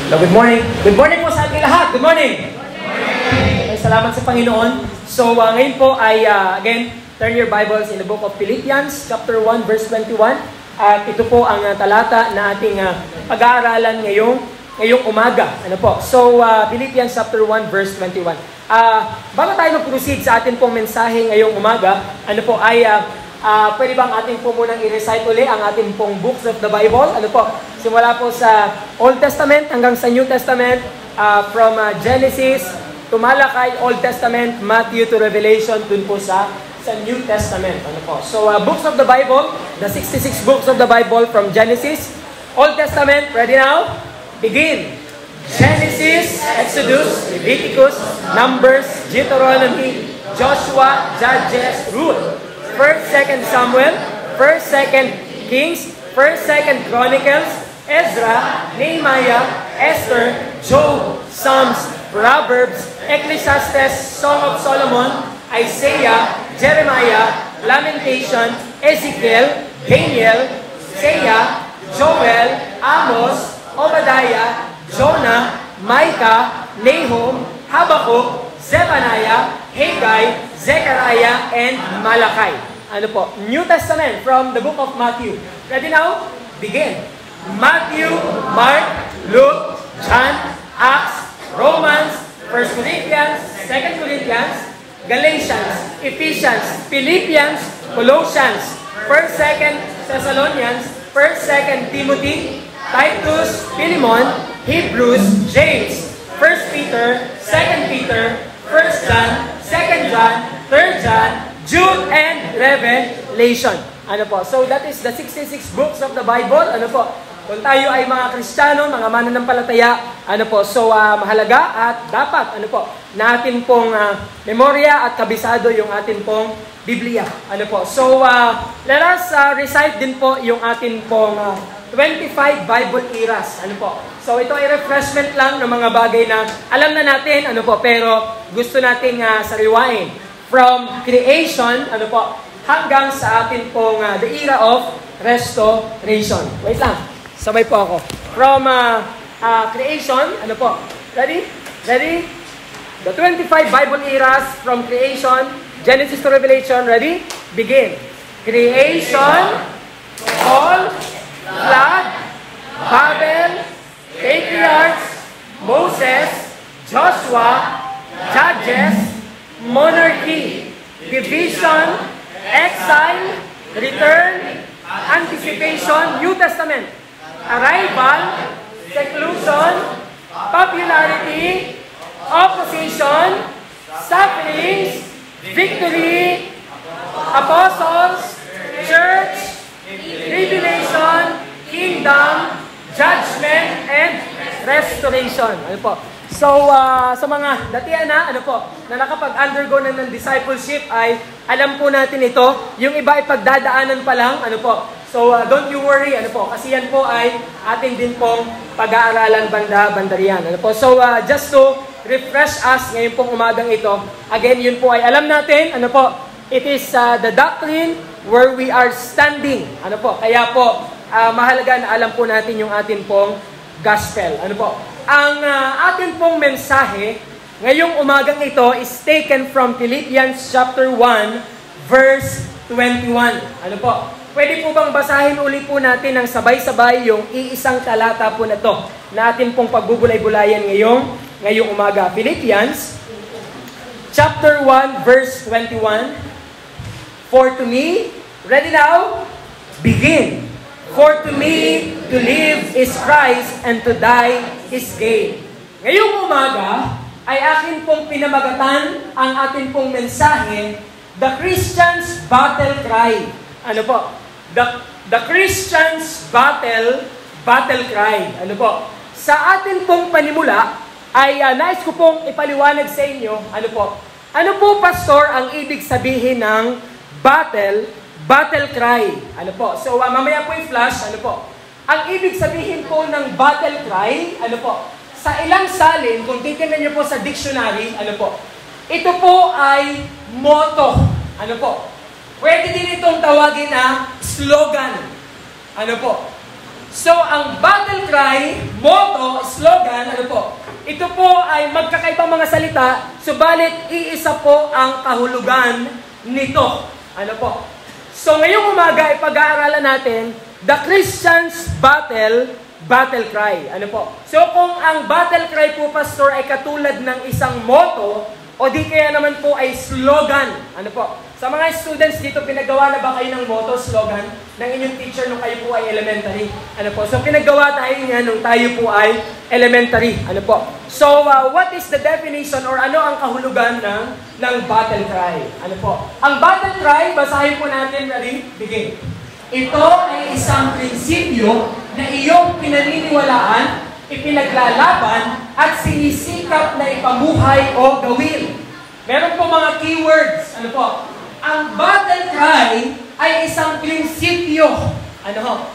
Hello, good morning. Good morning po sa ating lahat. Good morning. Okay, salamat sa Panginoon. So, ngayon po ay, again, turn your Bibles in the book of Philippians, chapter 1, verse 21. At ito po ang talata na ating pag-aaralan ngayong umaga. Ano po? So, Philippians chapter 1, verse 21. Bago tayo mag-proceed sa ating pong mensahe ngayong umaga, ano po ay... pwede bang ating po munang i-recite uli ang ating pong books of the Bible? Ano po? Simula po sa Old Testament hanggang sa New Testament, from Genesis to Malachi, Old Testament, Matthew to Revelation, dun po sa New Testament. Ano po? So, books of the Bible, the 66 books of the Bible from Genesis, Old Testament, ready now? Begin! Genesis, Exodus, Leviticus, Numbers, Deuteronomy, Joshua, Judges, Ruth. 1st, 2nd Samuel, 1st, 2nd Kings, 1st, 2nd Chronicles, Ezra, Nehemiah, Esther, Job, Psalms, Proverbs, Ecclesiastes, Song of Solomon, Isaiah, Jeremiah, Lamentation, Ezekiel, Daniel, Isaiah, Joel, Amos, Obadiah, Jonah, Micah, Nahum, Habakkuk, Zephaniah, Haggai, Zechariah, and Malachi. Ano po? New Testament from the book of Matthew. Ready now? Begin. Matthew, Mark, Luke, John, Acts, Romans, 1 Corinthians, 2 Corinthians, Galatians, Ephesians, Philippians, Colossians, 1st, 2nd Thessalonians, 1st, 2nd Timothy, Titus, Philemon, Hebrews, James, 1 Peter, 2 Peter, 1 John, 2 John, 3 John, Jude, and Revelation. Ano po? So that is the 66 books of the Bible. Ano po? Kung tayo ay mga Kristiyano, mga mananampalataya, ano po? So mahalaga at dapat, ano po, na atin pong memorya at kabisado yung atin pong Biblia. Ano po? So let us recite din po yung atin pong 25 Bible eras. Ano po? So ito ay refreshment lang ng mga bagay na alam na natin, ano po, pero gusto nating sariwain. From creation, ano po, hanggang sa atin pong the era of restoration. Wait lang, sabay po ako. From creation, ano po, ready? Ready? The 25 Bible eras from creation, Genesis to Revelation, ready? Begin. Creation, all, flood, Babel, patriarchs, Moses, Joshua, Judges, monarchy, division, exile, return, anticipation, New Testament, arrival, seclusion, popularity, opposition, sufferings, victory, apostles, church, tribulation, kingdom, judgment, and restoration. Ano po? So, sa mga datihan na, ano po, na nakapag-undergo na ng discipleship ay alam po natin ito. Yung iba ay pagdadaanan pa lang, ano po. So, don't you worry, ano po, kasi yan po ay ating din pong pag-aaralan banda-banda riyan. Ano po? So, just to refresh us ngayon pong umagang ito, again, yun po ay alam natin, ano po, it is the doctrine where we are standing. Ano po? Kaya po, mahalaga na alam po natin yung atin pong gospel. Ano po? Ang atin pong mensahe ngayong umagang ito is taken from Philippians chapter 1, verse 21. Ano po? Pwede po bang basahin uli po natin ng sabay-sabay yung iisang talata po na to na atin pong pagbubulay-bulayan ngayong umaga. Philippians chapter 1, verse 21. For to me, ready now? Begin. For to me, to live is Christ, and to die is gain. Ngayong umaga, ay akin pong pinamagatan ang atin pong mensahe, The Christian's Battle Cry. Ano po? The Christian's Battle Cry. Ano po? Sa atin pong panimula, ay nais ko pong ipaliwanag sa inyo, ano po? Ano po, Pastor, ang ibig sabihin ng battle cry? Ano po? So, mamaya po yung flash, ano po? Ang ibig sabihin po ng battle cry, ano po? Sa ilang salin, kung titingnan niyo po sa dictionary, ano po? Ito po ay motto. Ano po? Pwede din itong tawagin na slogan. Ano po? So, ang battle cry, motto, slogan, ano po? Ito po ay magkakaibang mga salita, subalit iisa po ang kahulugan nito. Ano po? So, ngayong umaga, ipag-aaralan natin the Christian's battle cry. Ano po? So, kung ang battle cry po, Pastor, ay katulad ng isang motto, o di kaya naman po ay slogan. Ano po? Sa mga students dito, pinagawa na ba kayo ng motto, slogan, ng inyong teacher nung kayo po ay elementary? Ano po? So, pinagawa tayo niya nung tayo po ay elementary. Ano po? So, what is the definition or ano ang kahulugan ng battle cry? Ano po? Ang battle cry, basahin po natin, ready? Begin. Ito ay isang prinsipyo na iyong pinaniniwalaan, ipinaglalaban, at sinisikap na ipamuhay o gawin. Meron po mga keywords. Ano po? Ang battle cry ay isang prinsipyo. Ano?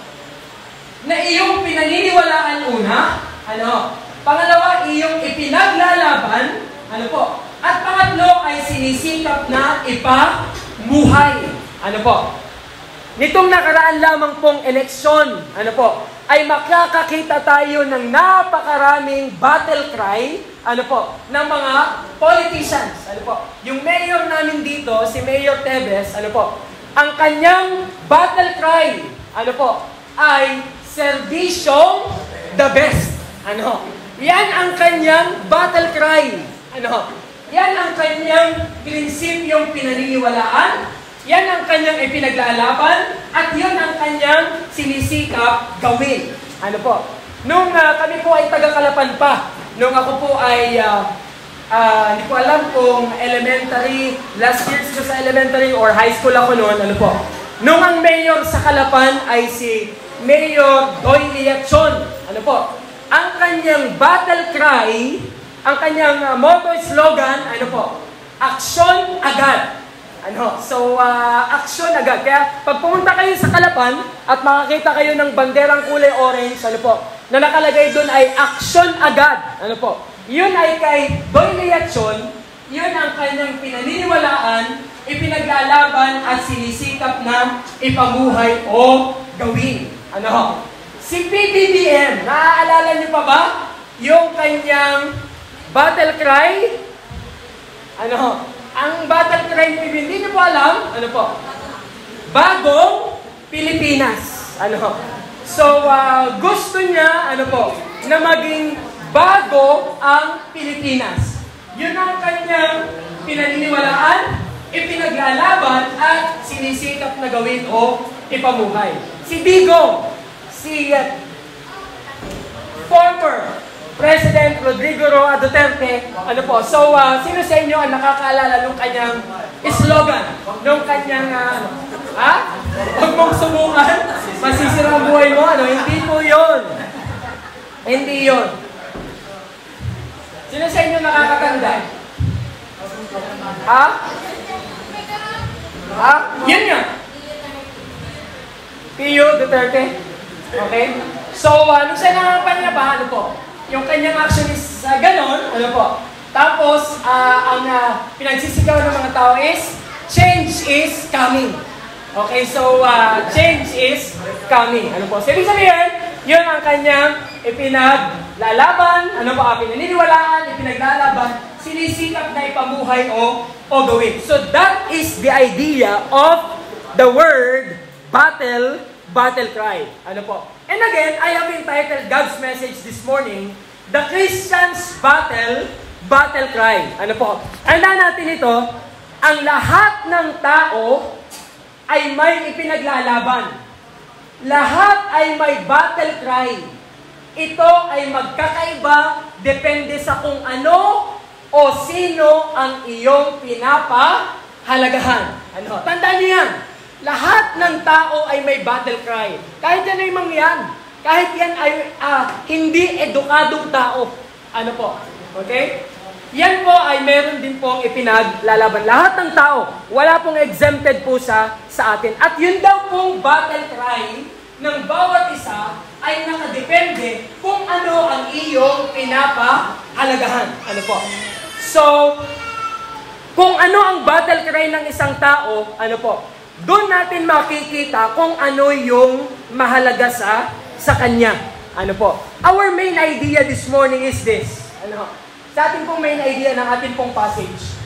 Na iyong pinaniniwalaan una. Ano? Pangalawa, iyong ipinaglalaban. Ano po? At pangatlo ay sinisikap na ipamuhay. Ano po? Nitong nakaraan lamang pong eleksyon, ano po, ay makakakita tayo ng napakaraming battle cry, ano po, ng mga politicians. Ano po, yung mayor namin dito, si Mayor Tevez, ano po, ang kanyang battle cry, ano po, ay serbisyong the best. Ano, yan ang kanyang battle cry. Ano, yan ang kanyang prinsipyong pinaniniwalaan. Yan ang kanyang ipinaglalaban at yan ang kanyang sinisikap gawin. Ano po? Nung kami po ay taga-Kalapan pa, nung ako po ay, hindi ko alam kung elementary, last years ko sa elementary or high school ako noon, ano po? Nung ang mayor sa Kalapan ay si Mayor Doy Liachon, ano po? Ang kanyang battle cry, ang kanyang motto slogan, ano po? Aksyon agad. Ano? So, action agad. Kaya, pag pumunta kayo sa Kalapan at makakita kayo ng banderang kulay orange, ano po, na nakalagay doon ay action agad. Ano po? Yun ay kay Doy Liachon, yun ang kanyang pinaniniwalaan, ipinaglalaban at sinisikap na ipamuhay o gawin. Ano? Si PBBM, naaalala niyo pa ba? Yung kanyang battle cry? Ano? Ang battle cry ni PBBM, hindi niyo po alam, ano po? Bagong Pilipinas. Ano? So, gusto niya, ano po, na maging bago ang Pilipinas. Yun ang kanyang pinaniniwalaan, ipinaglalaban, at sinisikap na gawin o ipamuhay. Si Digong, si former President Rodrigo Roa Duterte, ano po, so, sino sa inyo ang nakakaalala nung kanyang slogan? Nung kanyang, huwag mong subukan, masisira ang buhay mo, ano? Hindi po yun. Hindi yun. Sino sa inyo nakakatanda? Yun nga. Pio Duterte. Okay? So, nung sa nangangampanya niya pa, ano po? Yung kanyang action is ganon, ano po? Tapos, ang pinagsisigaw ng mga tao is, change is coming. Okay, so, change is coming. Ano po? So, ibig sabihin, yun ang kanyang ipinaglalaban, ano po, pinaniniwalaan, ipinaglalaban, sinisikap na ipamuhay o gawin. So, that is the idea of the word battle cry. Ano po? And again, I have entitled God's message this morning, The Christian's Battle Cry. Ano po? Tandaan natin ito, ang lahat ng tao ay may ipinaglalaban. Lahat ay may battle cry. Ito ay magkakaiba, depende sa kung ano o sino ang iyong pinapahalagahan. Ano? Tandaan niyo yan. Lahat ng tao ay may battle cry. Kahit yan ay mangyan. Kahit yan ay hindi edukadong tao. Ano po? Okay? Yan po ay meron din pong ipinaglalaban. Lahat ng tao, wala pong exempted po sa atin. At yun daw pong battle cry ng bawat isa ay nakadepende kung ano ang iyong pinapahalagahan. Ano po? So, kung ano ang battle cry ng isang tao, ano po? Doon natin makikita kung ano yung mahalaga sa sa Kanya. Ano po? Our main idea this morning is this. Ano? Sa ating pong main idea ng ating pong passage.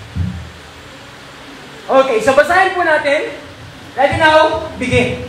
Okay, so basahin po natin. Ready now? Begin.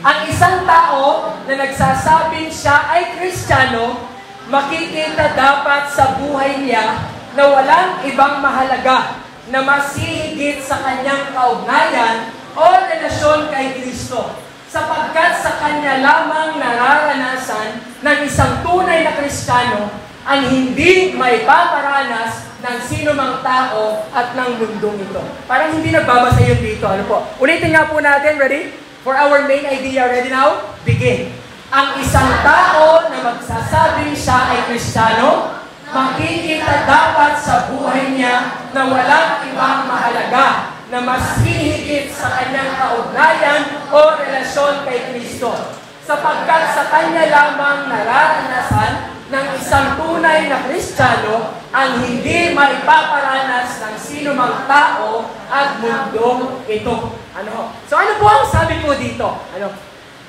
Ang isang tao na nagsasabing siya ay Kristiyano, makikita dapat sa buhay niya na walang ibang mahalaga na mas hihigit sa kanyang kaugnayan o relasyon kay Kristo. Sapagkat sa kanya lamang nararanasan ng isang tunay na Kristiyano ang hindi maipaparanas ng sino mang tao at ng mundong ito. Parang hindi nagbabasa yun dito. Ano po? Ulitin nga po natin. Ready? For our main idea. Ready now? Begin. Ang isang tao na magsasabing siya ay Kristiyano, makikita dapat sa buhay niya na walang ibang mahalaga na mas hihigit sa kanyang kaugnayan o relasyon kay Kristo. Sapagkat sa kanya lamang nararanasan ng isang tunay na Kristiyano ang hindi maipaparanas ng sino mang tao at mundong ito. Ano? So ano po ang sabi po dito? Ano?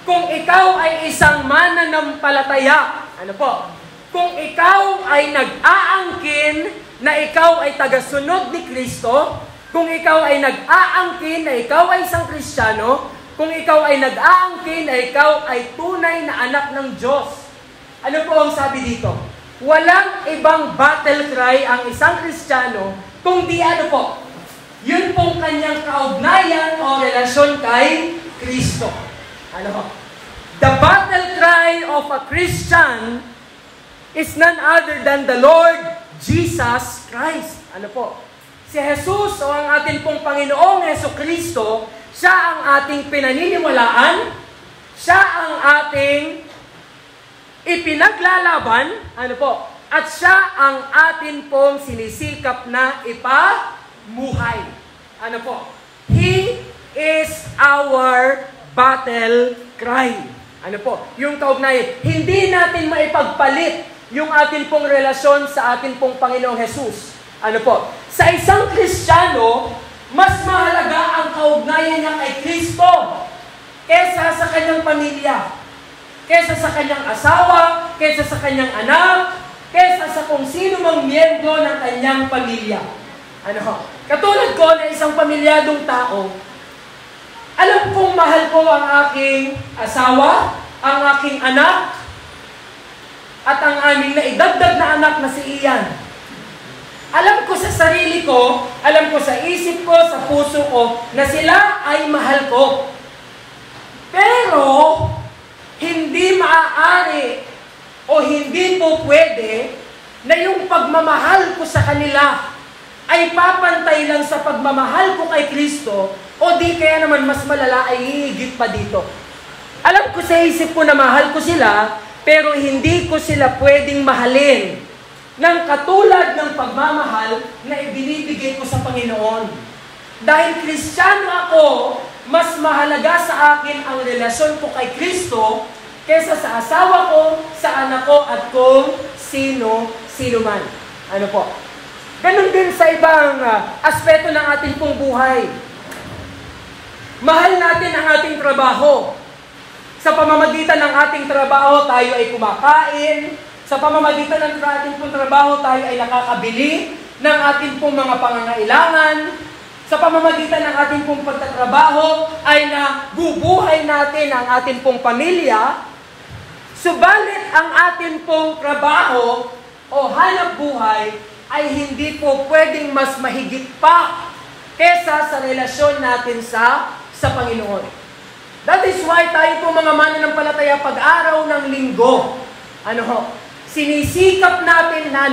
Kung ikaw ay isang mananampalataya, ano po? Kung ikaw ay nag-aangkin na ikaw ay tagasunod ni Kristo, kung ikaw ay nag-aangkin na ikaw ay isang Kristiyano, kung ikaw ay nag-aangkin na ikaw ay tunay na anak ng Diyos, ano po ang sabi dito? Walang ibang battle cry ang isang Kristiyano kung di ano po? Yun pong kanyang kaugnayan o relasyon kay Kristo. Ano po? The battle cry of a Christian is none other than the Lord Jesus Christ. Ano po? Si Jesus o ang ating pong Panginoong Jesucristo, siya ang ating pinaniniwalaan, siya ang ating ipinaglalaban, ano po? At siya ang atin pong sinisikap na ipamuhay. Ano po? He is our battle cry. Ano po? Yung kaugnayan. Hindi natin maipagpalit yung atin pong relasyon sa atin pong Panginoong Jesus. Ano po? Sa isang Kristiyano, mas mahalaga ang kaugnayan niya kay Kristo kesa sa kanyang pamilya, kesa sa kanyang asawa, kesa sa kanyang anak, kesa sa kung sino mang miyembro ng kanyang pamilya. Ano ho? Katulad ko na isang pamilyadong tao, alam kong mahal ko ang aking asawa, ang aking anak, at ang aming naidagdag na anak na si Ian. Alam ko sa sarili ko, alam ko sa isip ko, sa puso ko, na sila ay mahal ko. Pero, hindi maaari o hindi po pwede na yung pagmamahal ko sa kanila ay papantay lang sa pagmamahal ko kay Kristo o di kaya naman mas malala ay hihigit pa dito. Alam ko sa isip ko na mahal ko sila, pero hindi ko sila pwedeng mahalin ng katulad ng pagmamahal na ibinibigay ko sa Panginoon. Dahil Kristiyano ako, mas mahalaga sa akin ang relasyon ko kay Kristo kesa sa asawa ko, sa anak ko, at kung sino man. Ano po? Ganon din sa ibang aspeto ng ating pong buhay. Mahal natin ang ating trabaho. Sa pamamagitan ng ating trabaho, tayo ay kumakain. Sa pamamagitan ng ating pong trabaho, tayo ay nakakabili ng ating pong mga pangangailangan. Sa pamamagitan ng ating pong pagtatrabaho, ay nabubuhay natin ang ating pong pamilya. Subalit ang ating pong trabaho o hanap buhay ay hindi po pwedeng mas mahigit pa kesa sa relasyon natin sa Panginoon. That is why tayo po mga mananampalataya pag-araw ng linggo, sinisikap natin na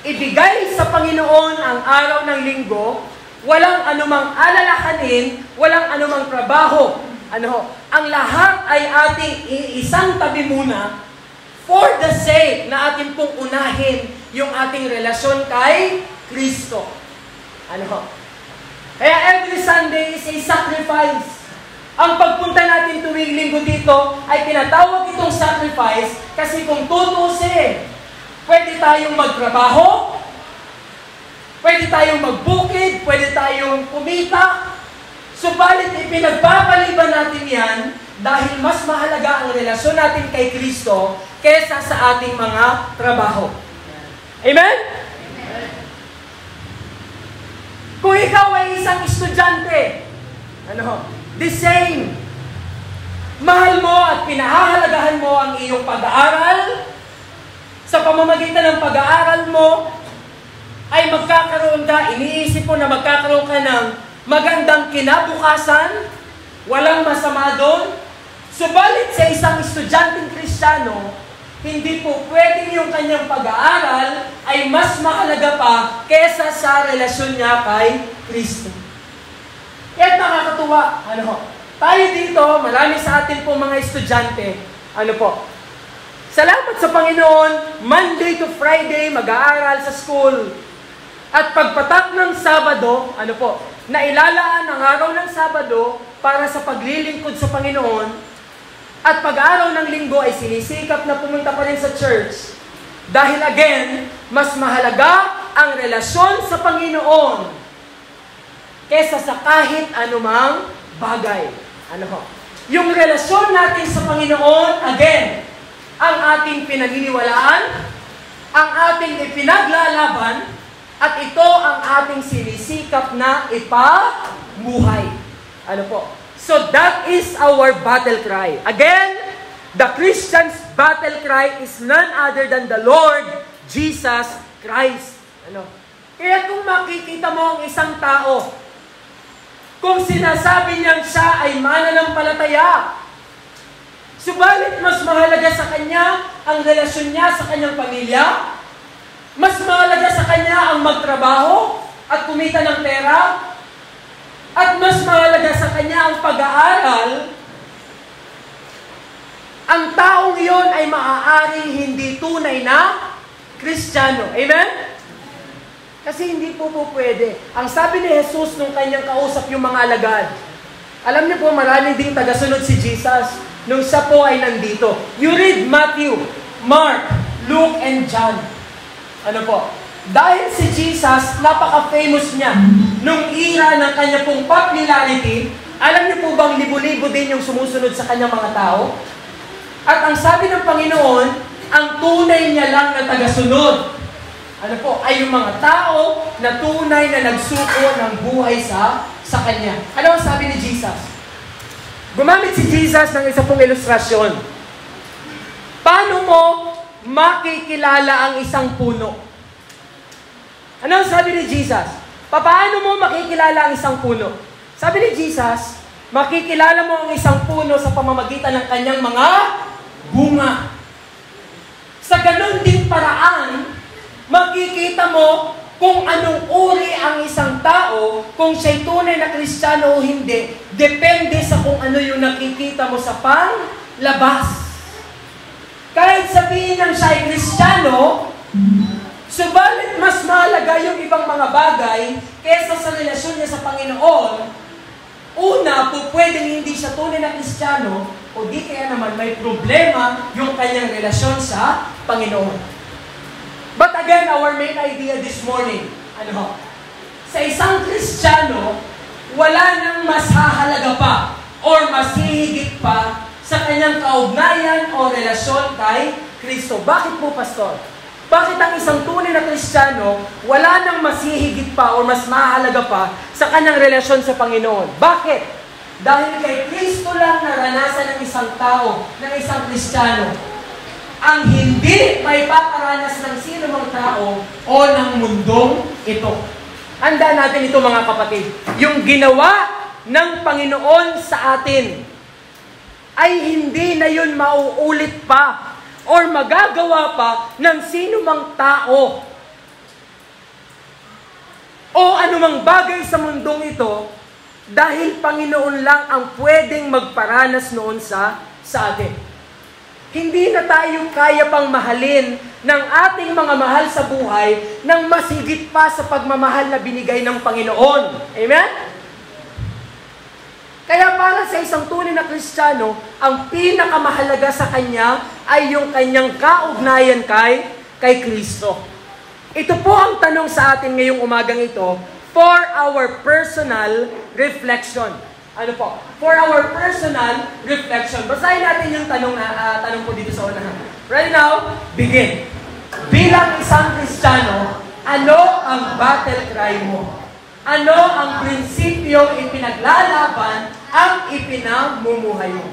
ibigay sa Panginoon ang araw ng linggo, walang anumang alalahanin, walang anumang trabaho. Ang lahat ay ating iisang tabi muna for the sake na ating pong unahin yung ating relasyon kay Kristo. Kaya every Sunday is a sacrifice. Ang pagpunta natin tuwing linggo dito ay tinatawag itong sacrifice kasi kung tutusin, pwede tayong magtrabaho, pwede tayong magbukid, pwede tayong kumita, subalit ipinagpapaliban natin yan dahil mas mahalaga ang relasyon natin kay Kristo kesa sa ating mga trabaho. Amen? Kung ikaw ay isang estudyante, the same. Mahal mo at pinahahalagahan mo ang iyong pag-aaral. Sa pamamagitan ng pag-aaral mo, ay magkakaroon ka, iniisip mo na magkakaroon ka ng magandang kinabukasan, walang masama doon. Subalit sa isang estudyanteng Kristiyano, hindi po pwedeng yung kanyang pag-aaral ay mas mahalaga pa kesa sa relasyon niya kay Kristo. Kaya nakakatuwa, tayo dito, marami sa atin po mga estudyante, salamat sa Panginoon, Monday to Friday, mag-aaral sa school. At pagpatak ng Sabado, nailalaan ang araw ng Sabado para sa paglilingkod sa Panginoon. At pag-araw ng Linggo ay sinisikap na pumunta pa rin sa church. Dahil again, mas mahalaga ang relasyon sa Panginoon kesa sa kahit anumang bagay. Yung relasyon natin sa Panginoon, again, ang ating pinaniniwalaan, ang ating ipinaglalaban, at ito ang ating sinisikap na ipamuhay. So that is our battle cry. Again, the Christian's battle cry is none other than the Lord Jesus Christ. Kaya kung makikita mo ang isang tao, kung sinasabi niyang siya ay mananampalataya, subalit mas mahalaga sa kanya ang relasyon niya sa kanyang pamilya, mas mahalaga sa kanya ang magtrabaho at kumita ng pera, at mas mahalaga sa kanya ang pag-aaral, ang taong iyon ay maaaring hindi tunay na Kristiyano. Amen? Kasi hindi po pwede. Ang sabi ni Jesus nung kanyang kausap yung mga alagad, alam niyo po, maraming ding tagasunod si Jesus nung siya po ay nandito. You read Matthew, Mark, Luke, and John. Dahil si Jesus, napaka-famous niya. Nung era ng kanya pong popularity, alam niyo po bang libo-libo din yung sumusunod sa kanyang mga tao? At ang sabi ng Panginoon, ang tunay niya lang na tagasunod, ay yung mga tao na tunay na nagsuko ng buhay sa kanya. Ano ang sabi ni Jesus? Gumamit si Jesus ng isa pong ilustrasyon. Paano mo makikilala ang isang puno? Ano ang sabi ni Jesus? Paano mo makikilala ang isang puno? Sabi ni Jesus, makikilala mo ang isang puno sa pamamagitan ng kanyang mga bunga. Sa ganun din paraan, makikita mo kung anong uri ang isang tao, kung siya'y tunay na Kristiyano o hindi, depende sa kung ano yung nakikita mo sa panlabas. Kahit sabihin ng siya ay Kristiyano, subalit mas mahalaga yung ibang mga bagay kesa sa relasyon niya sa Panginoon, una, pwedeng hindi siya tunay na Kristiyano, o di kaya naman may problema yung kanyang relasyon sa Panginoon. But again, our main idea this morning, sa isang Kristiyano, wala nang mas hahalaga pa or mas hihigit pa sa kanyang kaugnayan o relasyon kay Kristo. Bakit po, Pastor? Bakit ang isang tunay na Kristiyano, wala nang mas hihigit pa o mas mahalaga pa sa kanyang relasyon sa Panginoon? Bakit? Dahil kay Kristo lang naranasan ng isang tao, ng isang Kristiyano, ang hindi may paparanas ng sino mang tao o ng mundong ito. Handa natin ito, mga kapatid. Yung ginawa ng Panginoon sa atin ay hindi na yun mauulit pa or magagawa pa ng sino mang tao o anumang bagay sa mundong ito, dahil Panginoon lang ang pwedeng magparanas noon sa atin. Hindi na tayo kaya pang mahalin ng ating mga mahal sa buhay ng mas higit pa sa pagmamahal na binigay ng Panginoon. Amen? Kaya para sa isang tunay na Kristiyano, ang pinakamahalaga sa kanya ay yung kanyang kaugnayan kay Kristo. Ito po ang tanong sa atin ngayong umagang ito for our personal reflection. Ano po? For our personal reflection. Basahin natin yung tanong po dito sa unahan. Right now, begin. Bilang isang Kristiyano, ano ang battle cry mo? Ano ang prinsipyong ipinaglalaban ang ipinamumuhay mo?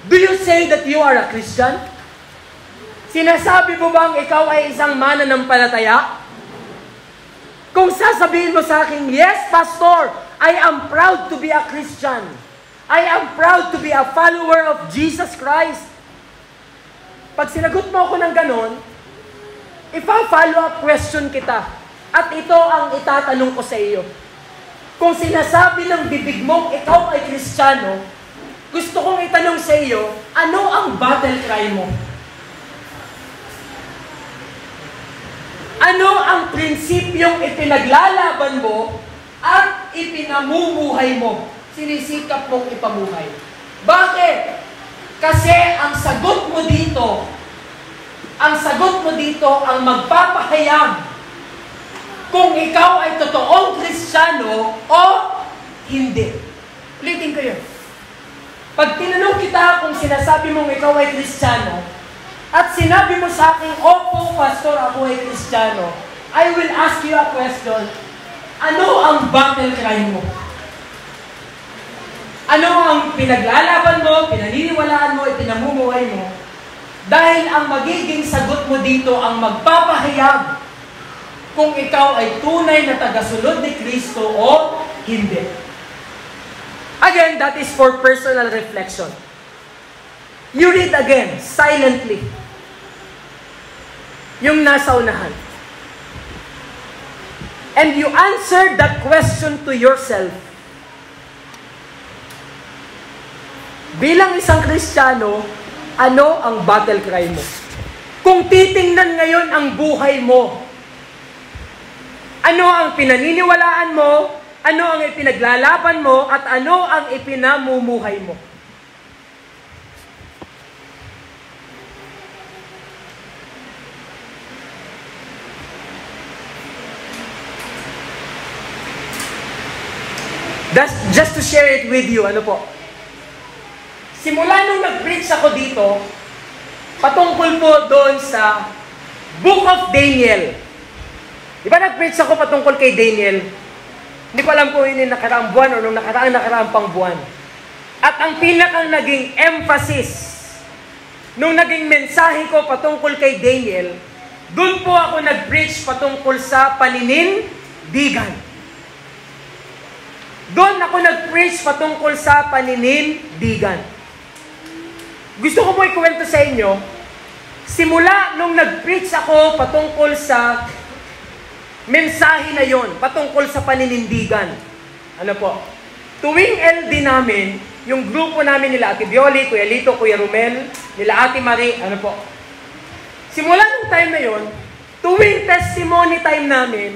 Do you say that you are a Christian? Sinasabi mo bang ikaw ay isang mananampalataya? Kung sasabihin mo sa akin, yes, Pastor, I am proud to be a Christian. I am proud to be a follower of Jesus Christ. Pag sinagot mo ako ng ganon, ipa-follow up question kita. At ito ang itatanong ko sa iyo. Kung sinasabi ng bibig mong ikaw ay Kristiyano, gusto kong itanong sa iyo, ano ang battle cry mo? Ano ang prinsipyong ipinaglalaban mo at ipinamumuhay mo? Sinisikap mong ipamuhay. Bakit? Kasi ang sagot mo dito ang magpapahayag kung ikaw ay totoong Kristiyano o hindi. Ulitin ko yun. Pag tinanong kita kung sinasabi mong ikaw ay Kristiyano, at sinabi mo sa akin, opo, Pastor, ako ay Kristiyano, I will ask you a question. Ano ang battle cry mo? Ano ang pinaglalaban mo, pinaniniwalaan mo, ipinamumuhay mo? Dahil ang magiging sagot mo dito ang magpapahayag kung ikaw ay tunay na tagasunod ni Kristo o hindi. Again, that is for personal reflection. You read again, silently. Yung nasa unahan. And you answer that question to yourself. Bilang isang Kristiyano, ano ang battle cry mo? Kung titingnan ngayon ang buhay mo, ano ang pinaniniwalaan mo, ano ang ipinaglalaban mo, at ano ang ipinamumuhay mo? That's just to share it with you, ano po? Simula nung nag-preach ako dito, patungkol po doon sa Book of Daniel. Di ba nag-preach ako patungkol kay Daniel? Hindi ko alam kung yun yung nakaraang buwan o nung nakaraang pang buwan. At ang pinakang naging emphasis nung naging mensahe ko patungkol kay Daniel, doon po ako nag-preach patungkol sa paninindigan. Doon ako nag-preach patungkol sa paninindigan. Gusto ko po ikwento sa inyo, simula nung nag-preach ako patungkol sa mensahe na yon, patungkol sa paninindigan. Ano po? Tuwing LD namin, yung grupo namin nila Ate Bioli, Kuya Lito, Kuya Romel, nila Ate Marie, ano po? Simula nung time na yon, tuwing testimony time namin,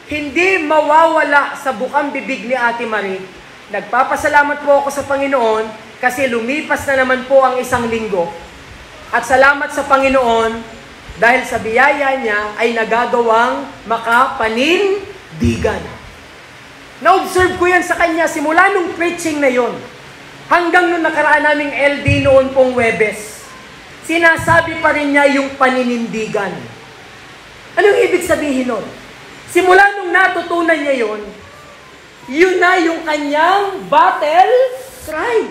hindi mawawala sa bukang bibig ni Ate Marie. Nagpapasalamat po ako sa Panginoon kasi lumipas na naman po ang isang linggo. At salamat sa Panginoon dahil sa biyaya niya ay nagagawang makapanindigan. Na-observe ko yan sa kanya simula nung preaching na yon hanggang nung nakaraan naming LD noon pong Webes. Sinasabi pa rin niya yung paninindigan. Anong ibig sabihin nun? Simula nung natutunan niya yon, yun na yung kanyang battle cry.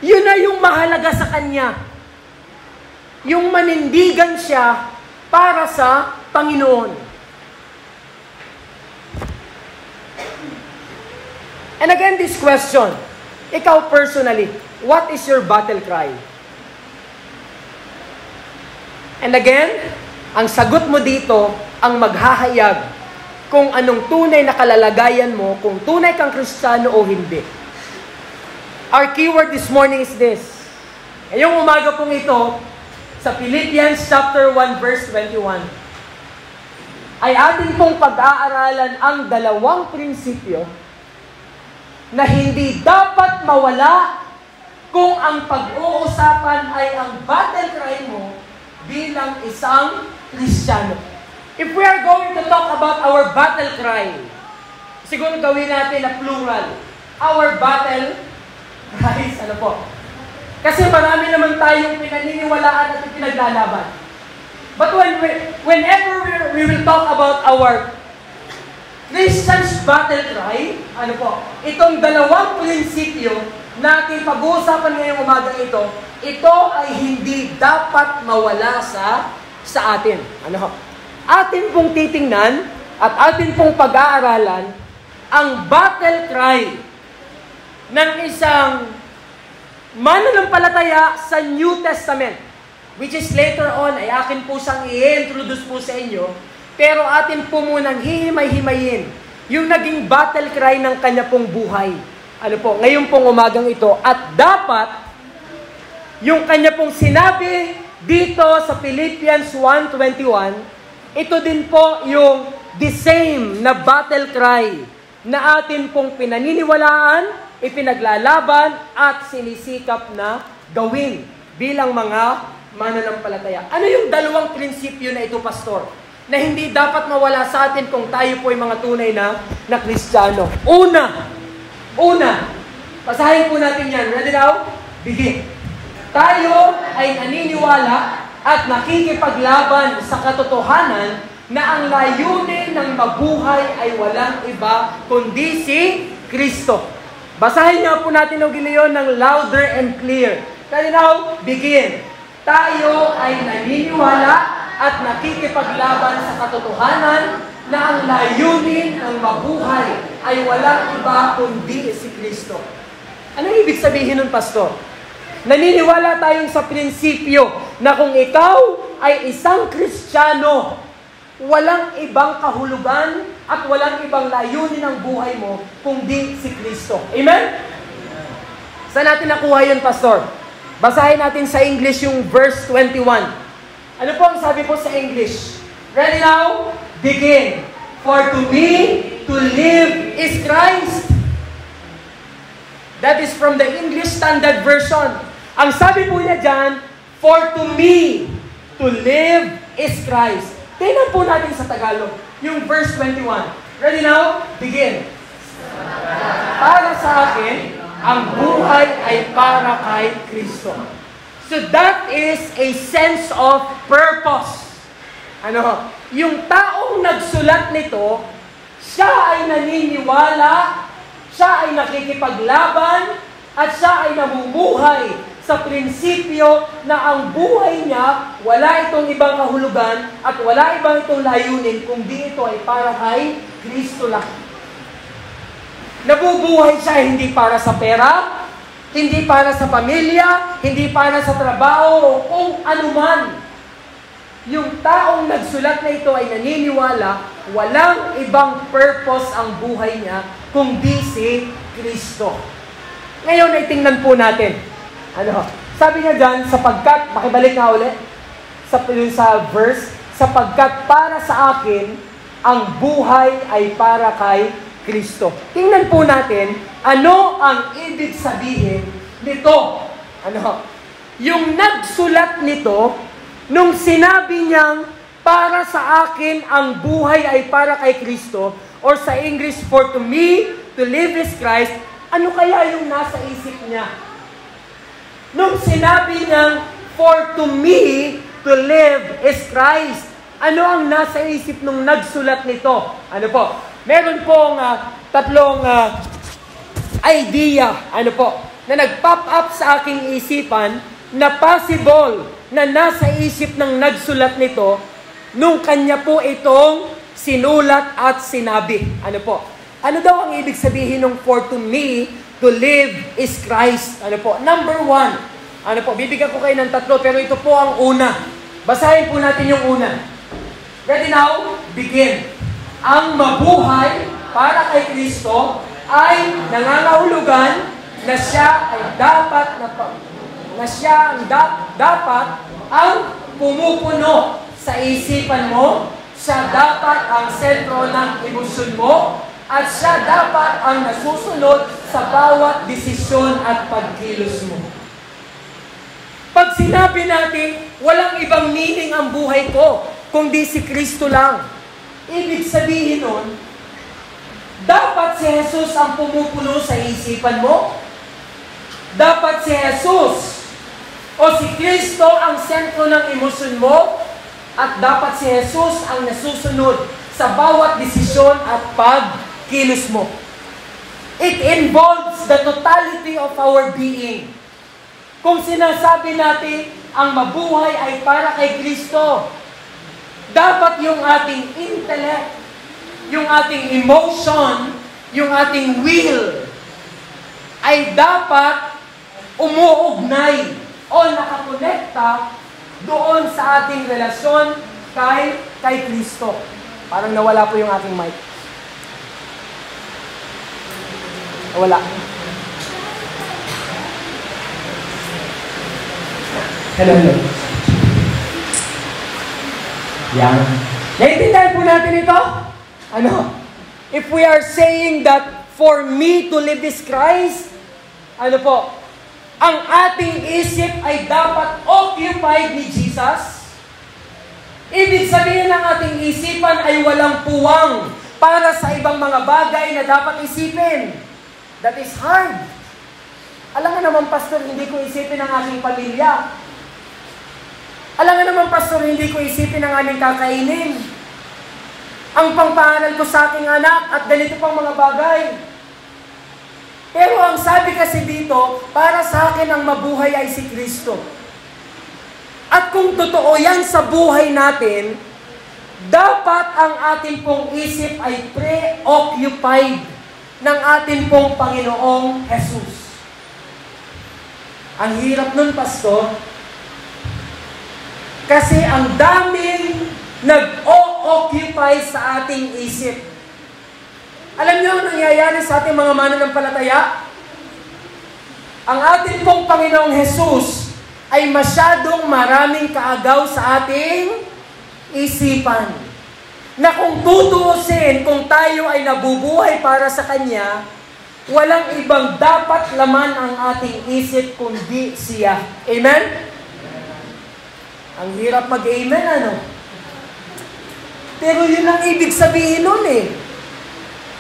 Yun na yung mahalaga sa kanya. Yung manindigan siya para sa Panginoon. And again, this question, ikaw personally, what is your battle cry? And again, ang sagot mo dito, ang maghahayag kung anong tunay na kalalagayan mo, kung tunay kang Kristiyano o hindi. Our keyword this morning is this. Ngayong umaga pong ito, sa Philippians chapter 1 verse 21, ay atin pong pag-aaralan ang dalawang prinsipyo na hindi dapat mawala kung ang pag-uusapan ay ang battle cry mo bilang isang Kristiyano. If we are going to talk about our battle cry, siguro gawin natin na plural. Our battle cries, ano po? Kasi marami naman tayong pinaniniwalaan at pinaglalaban. But whenever we will talk about our Christian's battle cry, ano po? Itong dalawang prinsipyo na ating pag-uusapan ngayong umaga ito ay hindi dapat mawala sa atin. Ano? Atin pong titingnan at atin pong pag-aaralan ang battle cry ng isang mananampalataya sa New Testament, which is later on ay akin po siyang i-introduce po sa inyo, pero atin po munang hihimay-himayin yung naging battle cry ng kanya pong buhay. Ano po, ngayon pong umagang ito, at dapat yung kanya pong sinabi dito sa Philippians 1:21, ito din po yung the same na battle cry na atin pong pinaniniwalaan, ipinaglalaban at sinisikap na gawin bilang mga mananampalataya. Ano yung dalawang prinsipyo na ito, Pastor, na hindi dapat mawala sa atin kung tayo po ay mga tunay na Kristiyano? Una, basahin po natin yan. Ready now? Begin. Tayo ay naniniwala at nakikipaglaban sa katotohanan na ang layunin ng mabuhay ay walang iba kundi si Kristo. Basahin nga po natin o giliyon ng louder and clear. Ready now? Begin. Tayo ay naniniwala at nakikipaglaban sa katotohanan na ang layunin ng mabuhay ay walang iba kundi si Kristo. Anong ibig sabihin nun, Pastor? Naniniwala tayong sa prinsipyo na kung ikaw ay isang Kristiyano, walang ibang kahulugan at walang ibang layunin ng buhay mo kundi si Kristo. Amen? Saan natin nakuha yun, Pastor? Basahin natin sa English yung verse 21. Ano po ang sabi po sa English? Ready now? Begin. For to me, to live is Christ. That is from the English Standard Version. Ang sabi po niya dyan, for to me, to live is Christ. Tingnan po natin sa Tagalog, yung verse 21. Ready now? Begin. Para sa akin, ang buhay ay para kay Kristo. So that is a sense of purpose. Ano? Yung taong nagsulat nito, siya ay naniniwala, siya ay nakikipaglaban, at siya ay namumuhay sa prinsipyo na ang buhay niya, wala itong ibang kahulugan at wala ibang itong layunin kundi ito ay para kay Kristo lang. Nabubuhay siya hindi para sa pera, hindi para sa pamilya, hindi para sa trabaho o kung anuman. Yung taong nagsulat na ito ay naniniwala, walang ibang purpose ang buhay niya kundi si Kristo. Ngayon ay tingnan po natin. Ano? Sabi niya dyan, sapagkat, makibalik nga ulit, sa verse, sapagkat para sa akin, ang buhay ay para kay Kristo. Tingnan po natin, ano ang ibig sabihin nito? Ano? Yung nagsulat nito, nung sinabi niyang, para sa akin, ang buhay ay para kay Kristo, or sa English, for to me, to live is Christ, ano kaya yung nasa isip niya? Nung sinabi niyang, for to me, to live is Christ, ano ang nasa isip nung nagsulat nito? Ano po? Meron pong tatlong idea, ano po, na nag-pop up sa aking isipan na possible na nasa isip ng nagsulat nito nung kanya po itong sinulat at sinabi. Ano po? Ano daw ang ibig sabihin ng for to me, to live is Christ? Ano po? Number one. Ano po? Bibigyan ko kayo ng tatlo, pero ito po ang una. Basahin po natin yung una. Ready now? Begin. Ang mabuhay para kay Kristo ay nangangahulugan na siya ay dapat ang pumupuno sa isipan mo, siya dapat ang sentro ng emosyon mo, at siya dapat ang nasusunod sa bawat desisyon at pagkilos mo. Pag sinabi natin, walang ibang meaning ang buhay ko, kundi si Kristo lang. Ibig sabihin nun, Dapat si Jesus ang pumupuno sa isipan mo? Dapat si Jesus o si Kristo ang sentro ng emosyon mo? At dapat si Jesus ang nasusunod sa bawat desisyon at pagkilos mo? It involves the totality of our being. Kung sinasabi natin, ang mabuhay ay para kay Kristo, dapat yung ating intellect, yung ating emotion, yung ating will, ay dapat umuugnay o nakakonekta doon sa ating relasyon kay Kristo. Parang nawala po yung aking mic. Wala. Hello. Yan. Naintindihan po natin ito? Ano? If we are saying that for me to live is Christ, ano po? Ang ating isip ay dapat occupied ni Jesus. Ibig sabihin ng ating isipan ay walang puwang para sa ibang mga bagay na dapat isipin. That is hard. Alam nga naman, Pastor, hindi ko isipin ang aking pamilya. Alam nga naman, Pastor, hindi ko isipin ang aming kakainin. Ang pangpaaral ko sa aking anak at ganito pang mga bagay. Pero ang sabi kasi dito, para sa akin ang mabuhay ay si Kristo. At kung totoo yan sa buhay natin, dapat ang ating pong isip ay preoccupied ng ating pong Panginoong Jesus. Ang hirap nun, Pastor, kasi ang daming nag-o-occupy sa ating isip. Alam niyo ang nangyayari sa ating mga mananampalataya? Ang ating pong Panginoong Jesus ay masyadong maraming kaagaw sa ating isipan. Na kung tutuusin, kung tayo ay nabubuhay para sa Kanya, walang ibang dapat laman ang ating isip kundi siya. Amen? Ang hirap mag-amen, ano? Pero yun ang ibig sabihin nun eh.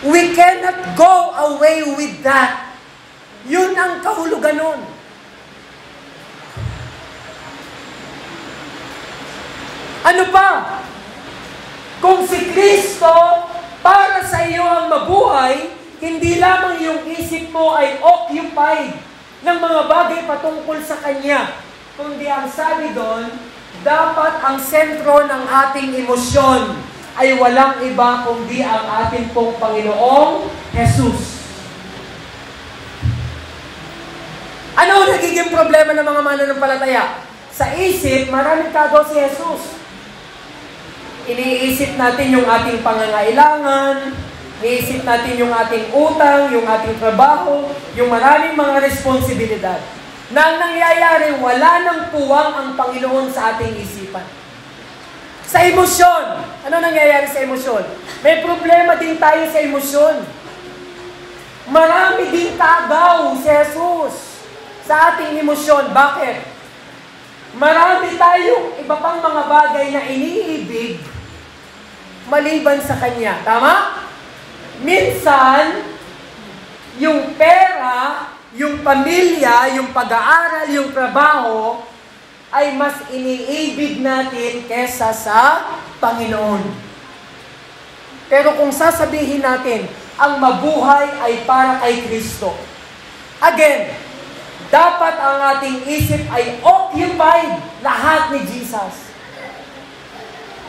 We cannot go away with that. Yun ang kahulugan nun. Ano pa? Kung si Kristo para sa iyo ang mabuhay, hindi lamang yung isip mo ay occupied ng mga bagay patungkol sa Kanya, kundi ang sabi doon, dapat ang sentro ng ating emosyon ay walang iba kundi ang ating pong Panginoong Jesus. Ano nagiging problema ng mga mananampalataya? Sa isip, maraming kagaw si Jesus. Iniisip natin yung ating pangangailangan, iniisip natin yung ating utang, yung ating trabaho, yung maraming mga responsibilidad. Na ang nangyayari, wala nang puwang ang Panginoon sa ating isipan. Sa emosyon, ano nangyayari sa emosyon? May problema din tayo sa emosyon. Marami din kagaw si Jesus sa ating emosyon. Bakit? Marami tayong iba pang mga bagay na iniibig maliban sa Kanya. Tama? Minsan, yung pera, yung pamilya, yung pag-aaral, yung trabaho, ay mas iniibig natin kesa sa Panginoon. Pero kung sasabihin natin, ang mabuhay ay para kay Kristo. Again, dapat ang ating isip ay occupied lahat ni Jesus.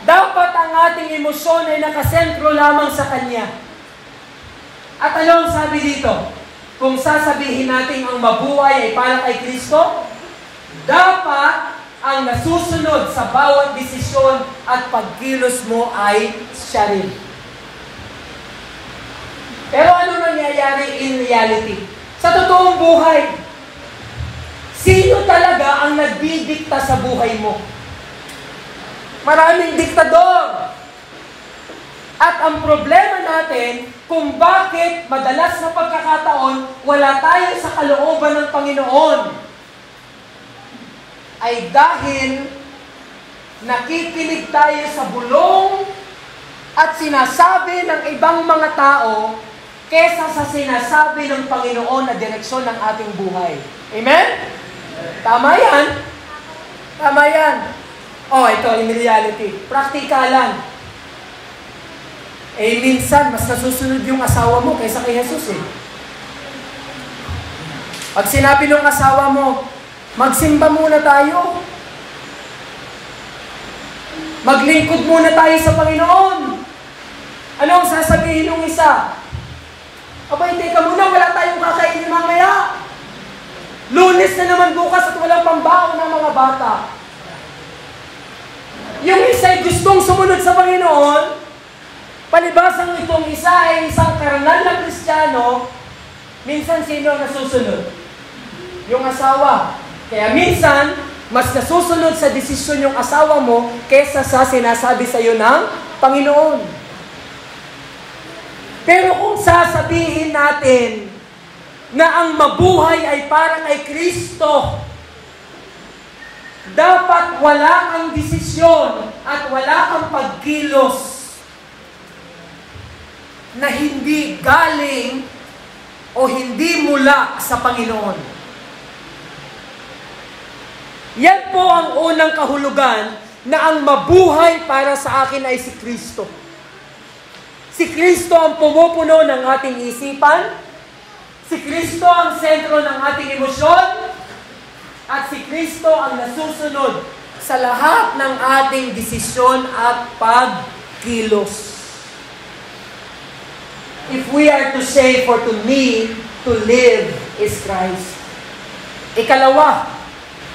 Dapat ang ating emosyon ay nakasentro lamang sa Kanya. At ano ang sabi dito? Kung sasabihin natin ang mabuhay ay para kay Kristo, dapat ang nasusunod sa bawat desisyon at pagkilos mo ay siya rin. Pero ano nangyayari in reality? Sa totoong buhay, sino talaga ang nagdidikta sa buhay mo? Maraming diktador. At ang problema natin, kung bakit madalas na pagkakataon, wala tayo sa kalooban ng Panginoon, ay dahil nakikinig tayo sa bulong at sinasabi ng ibang mga tao kesa sa sinasabi ng Panginoon na direksyon ng ating buhay. Amen? Tama yan? Tama yan. Oh, ito, in reality. Praktikalan. Eh, minsan, mas nasusunod yung asawa mo kaysa kay Jesus eh. Pag sinabi ng asawa mo, magsimba muna tayo. Maglingkod muna tayo sa Panginoon. Ano ang sasabihin ng isa? Abay, teka muna, wala tayong kakainin mamaya. Lunes na naman bukas at walang pambaon ng mga bata. Yung isa ay gustong sumunod sa Panginoon, palibasang itong isa ay isang karnal na Kristiyano, minsan sino ang nasusunod? Yung asawa. Kaya minsan, mas nasusunod sa desisyon yung asawa mo kesa sa sinasabi sa iyo ng Panginoon. Pero kung sasabihin natin na ang mabuhay ay para kay Kristo, dapat wala kang desisyon at wala kang pagkilos na hindi galing o hindi mula sa Panginoon. Yan po ang unang kahulugan na ang mabuhay para sa akin ay si Kristo. Si Kristo ang pumupuno ng ating isipan, si Kristo ang sentro ng ating emosyon, at si Kristo ang nasusunod sa lahat ng ating desisyon at pagkilos. If we are to say, for to me, to live is Christ. Ikalawa,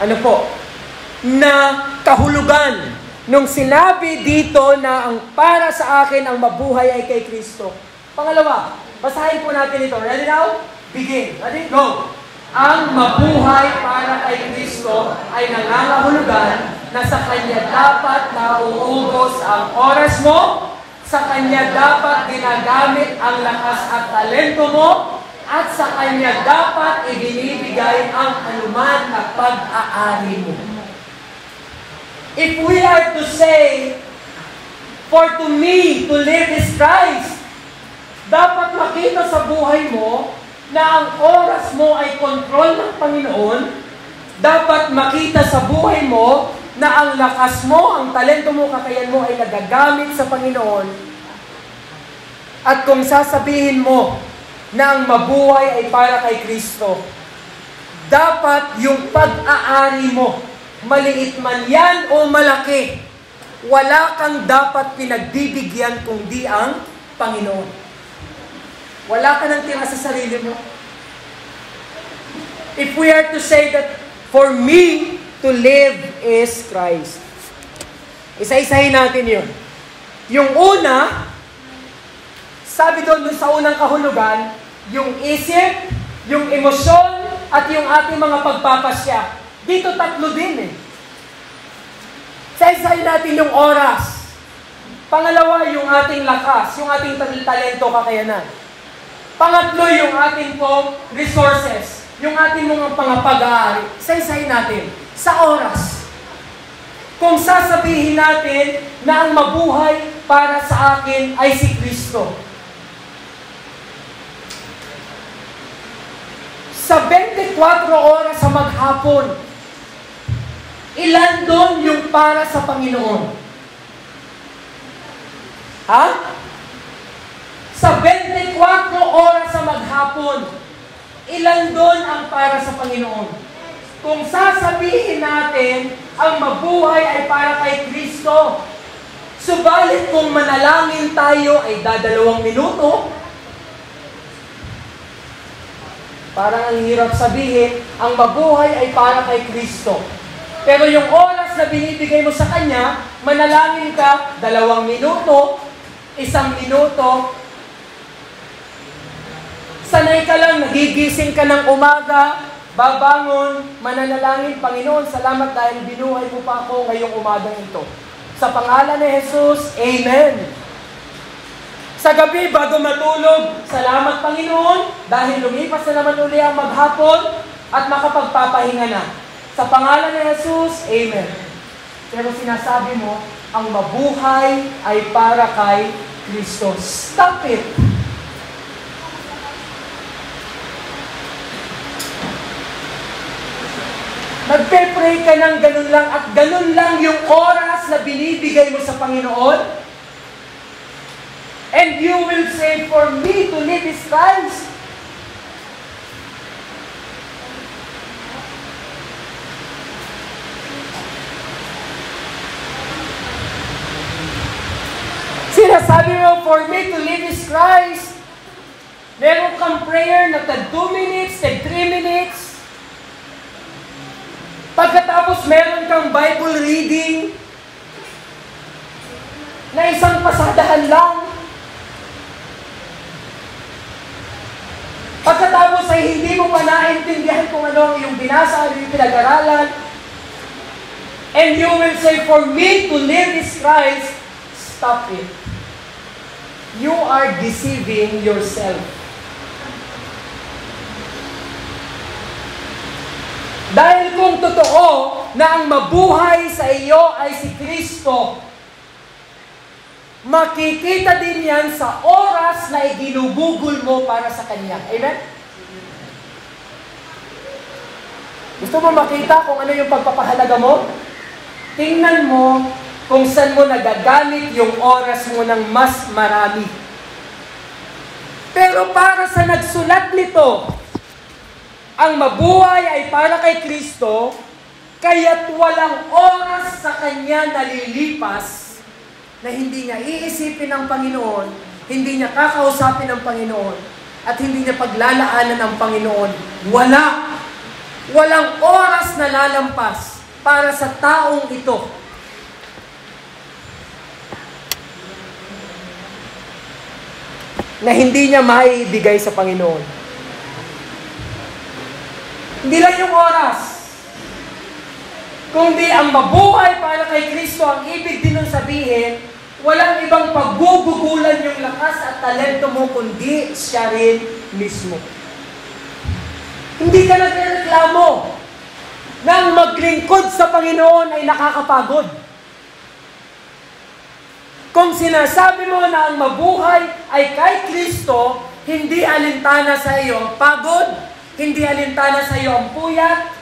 ano po? Na kahulugan nung sinabi dito na ang para sa akin ang mabuhay ay kay Kristo. Pangalawa, basahin po natin ito. Ready now? Begin. Ready? Go! Ang mabuhay para kay Kristo ay nangangahulugan na sa Kanya dapat nauubos ang oras mo, sa Kanya dapat ginagamit ang lakas at talento mo, at sa Kanya dapat ibinibigay ang anuman na pag-aari mo. If we are to say, for to me, to live is Christ, dapat makita sa buhay mo na ang oras mo ay kontrol ng Panginoon, dapat makita sa buhay mo na ang lakas mo, ang talento mo, kakayan mo ay nagagamit sa Panginoon. At kung sasabihin mo na ang mabuhay ay para kay Kristo, dapat yung pag-aari mo, maliit man yan o malaki, wala kang dapat pinagbibigyan kundi ang Panginoon. Wala ka nang tira sa sarili mo. If we are to say that, for me, to live is Christ. Isa-isahin natin yun. Yung una, sabi doon sa unang kahulugan, yung isip, yung emosyon, at yung ating mga pagpapasya. Dito tatlo din eh. Isa-isahin natin yung oras. Pangalawa, yung ating lakas, yung ating talento, kakayanan. Pangatlo, yung ating po resources, yung ating mga pag-aari. Isa-isahin natin sa oras. Kung sasabihin natin na ang mabuhay para sa akin ay si Kristo, sa 24 oras sa maghapon, ilan doon yung para sa Panginoon? Ha? Sa 24 oras sa maghapon, ilan doon ang para sa Panginoon? Kung sasabihin natin, ang mabuhay ay para kay Kristo, subalit kung manalangin tayo ay dadalawang minuto, parang ang hirap sabihin, ang mabuhay ay para kay Kristo. Pero yung oras na binibigay mo sa Kanya, manalangin ka, 2 minuto, 1 minuto, sanay ka lang, nagigising ka ng umaga, babangon, mananalangin, Panginoon, salamat dahil binuhay mo pa ako ngayong umagang ito. Sa pangalan ni Jesus, Amen. Sa gabi, bago matulog, salamat Panginoon, dahil lumipas na naman uli ang maghapon at makapagpapahinga na. Sa pangalan ni Jesus, Amen. Pero sinasabi mo, ang mabuhay ay para kay Kristo. Stop it! Nagpe-pray ka ng ganun lang at ganun lang yung oras na binibigay mo sa Panginoon. And you will say, for me to live is Christ. Sinasabi mo, for me to live is Christ. Meron kang prayer na tag 2 minutes, tag 3 minutes. Pagkatapos meron kang Bible reading na isang pasadahan lang. Pagkatapos ay hindi mo pa naintindihan kung ano yung binasa, yung pinag-aralan. And you will say, for me to live is Christ. Stop it. You are deceiving yourself. Dahil kung totoo na ang mabuhay sa iyo ay si Kristo, makikita din yan sa oras na iginubugol mo para sa Kanya. Amen? Gusto mo makita kung ano yung pagpapahalaga mo? Tingnan mo kung saan mo nagagamit yung oras mo ng mas marami. Pero para sa nagsulat nito, ang mabuhay ay para kay Kristo, kaya't walang oras sa Kanya nalilipas na hindi niya iisipin ng Panginoon, hindi niya kakausapin ng Panginoon, at hindi niya paglalaanan ng Panginoon. Walang oras na lalampas para sa taong ito. Na hindi niya maibigay sa Panginoon. Hindi lang yung oras. Kundi ang mabuhay para kay Kristo, ang ibig din ng sabihin, walang ibang paggugugulan yung lakas at talento mo, kundi siya rin mismo. Hindi ka nagreklamo nang maglingkod sa Panginoon ay nakakapagod. Kung sinasabi mo na ang mabuhay ay kay Kristo, hindi alintana sa iyo ang pagod, hindi alintana sa iyo ang puyat,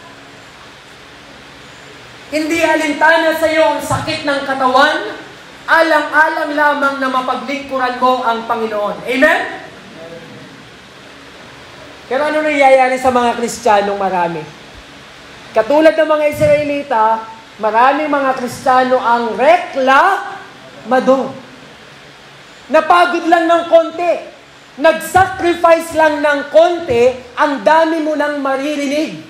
hindi alintana sa iyo ang sakit ng katawan, alang-alang lamang na mapaglingkuran mo ang Panginoon. Amen? Pero ano nangyayari sa mga Kristiyanong marami? Katulad ng mga Israelita, maraming mga Kristiyano ang reklamado. Napagod lang ng konti. Nag-sacrifice lang ng konti, ang dami mo nang maririnig.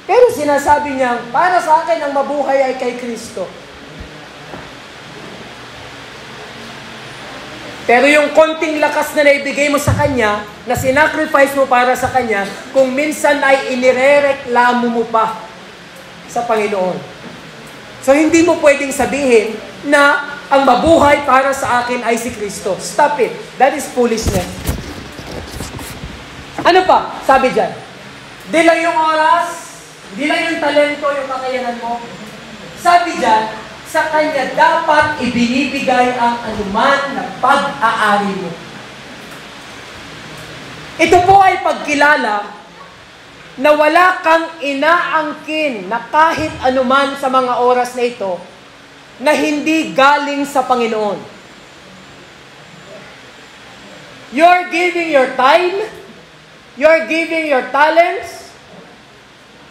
Pero sinasabi niya, para sa akin ang mabuhay ay kay Kristo. Pero yung konting lakas na naibigay mo sa Kanya, na sinacrifice mo para sa Kanya, kung minsan ay inirereklamo mo pa sa Panginoon. So hindi mo pwedeng sabihin na ang mabuhay para sa akin ay si Kristo. Stop it. That is foolishness. Ano pa? Sabi dyan, di lang yung oras, di lang yung talento, yung kakayanan mo. Sabi dyan, sa Kanya dapat ibinibigay ang anuman na pag-aari mo. Ito po ay pagkilala na wala kang inaangkin na kahit anuman sa mga oras na ito na hindi galing sa Panginoon. You're giving your time, you're giving your talents,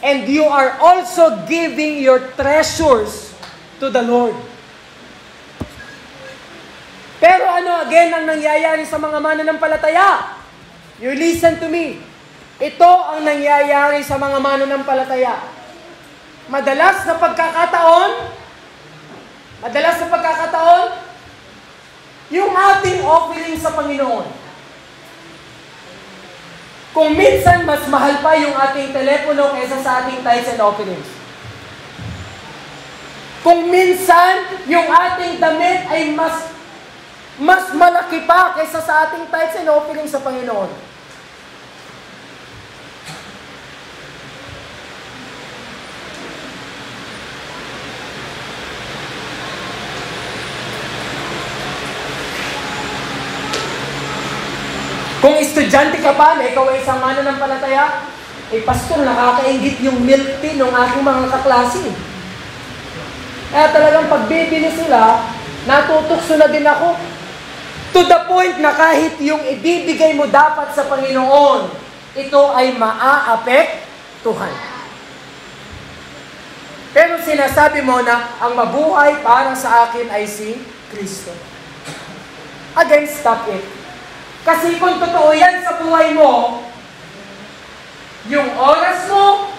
and you are also giving your treasures to the Lord. Pero ano again ang nangyayari sa mga mananampalataya? You listen to me. Ito ang nangyayari sa mga mananampalataya. Madalas na pagkakataon, yung ating offering sa Panginoon. Kung minsan mas mahal pa yung ating telepono kaysa sa ating tithes and offerings. Kung minsan yung ating damit ay mas malaki pa kaysa sa ating tithes and offerings sa Panginoon. Kung estudyante ka pa, na ikaw ay isang mananampalataya, pastor, nakakaingit yung milk tea ng aking mga kaklase. Kaya talagang pagbibili sila, natutokso na din ako. To the point na kahit yung ibibigay mo dapat sa Panginoon, ito ay maaapektuhan. Pero sinasabi mo na ang mabuhay para sa akin ay si Kristo. Again, stop it. Kasi kung totoo yan sa buhay mo, yung oras mo,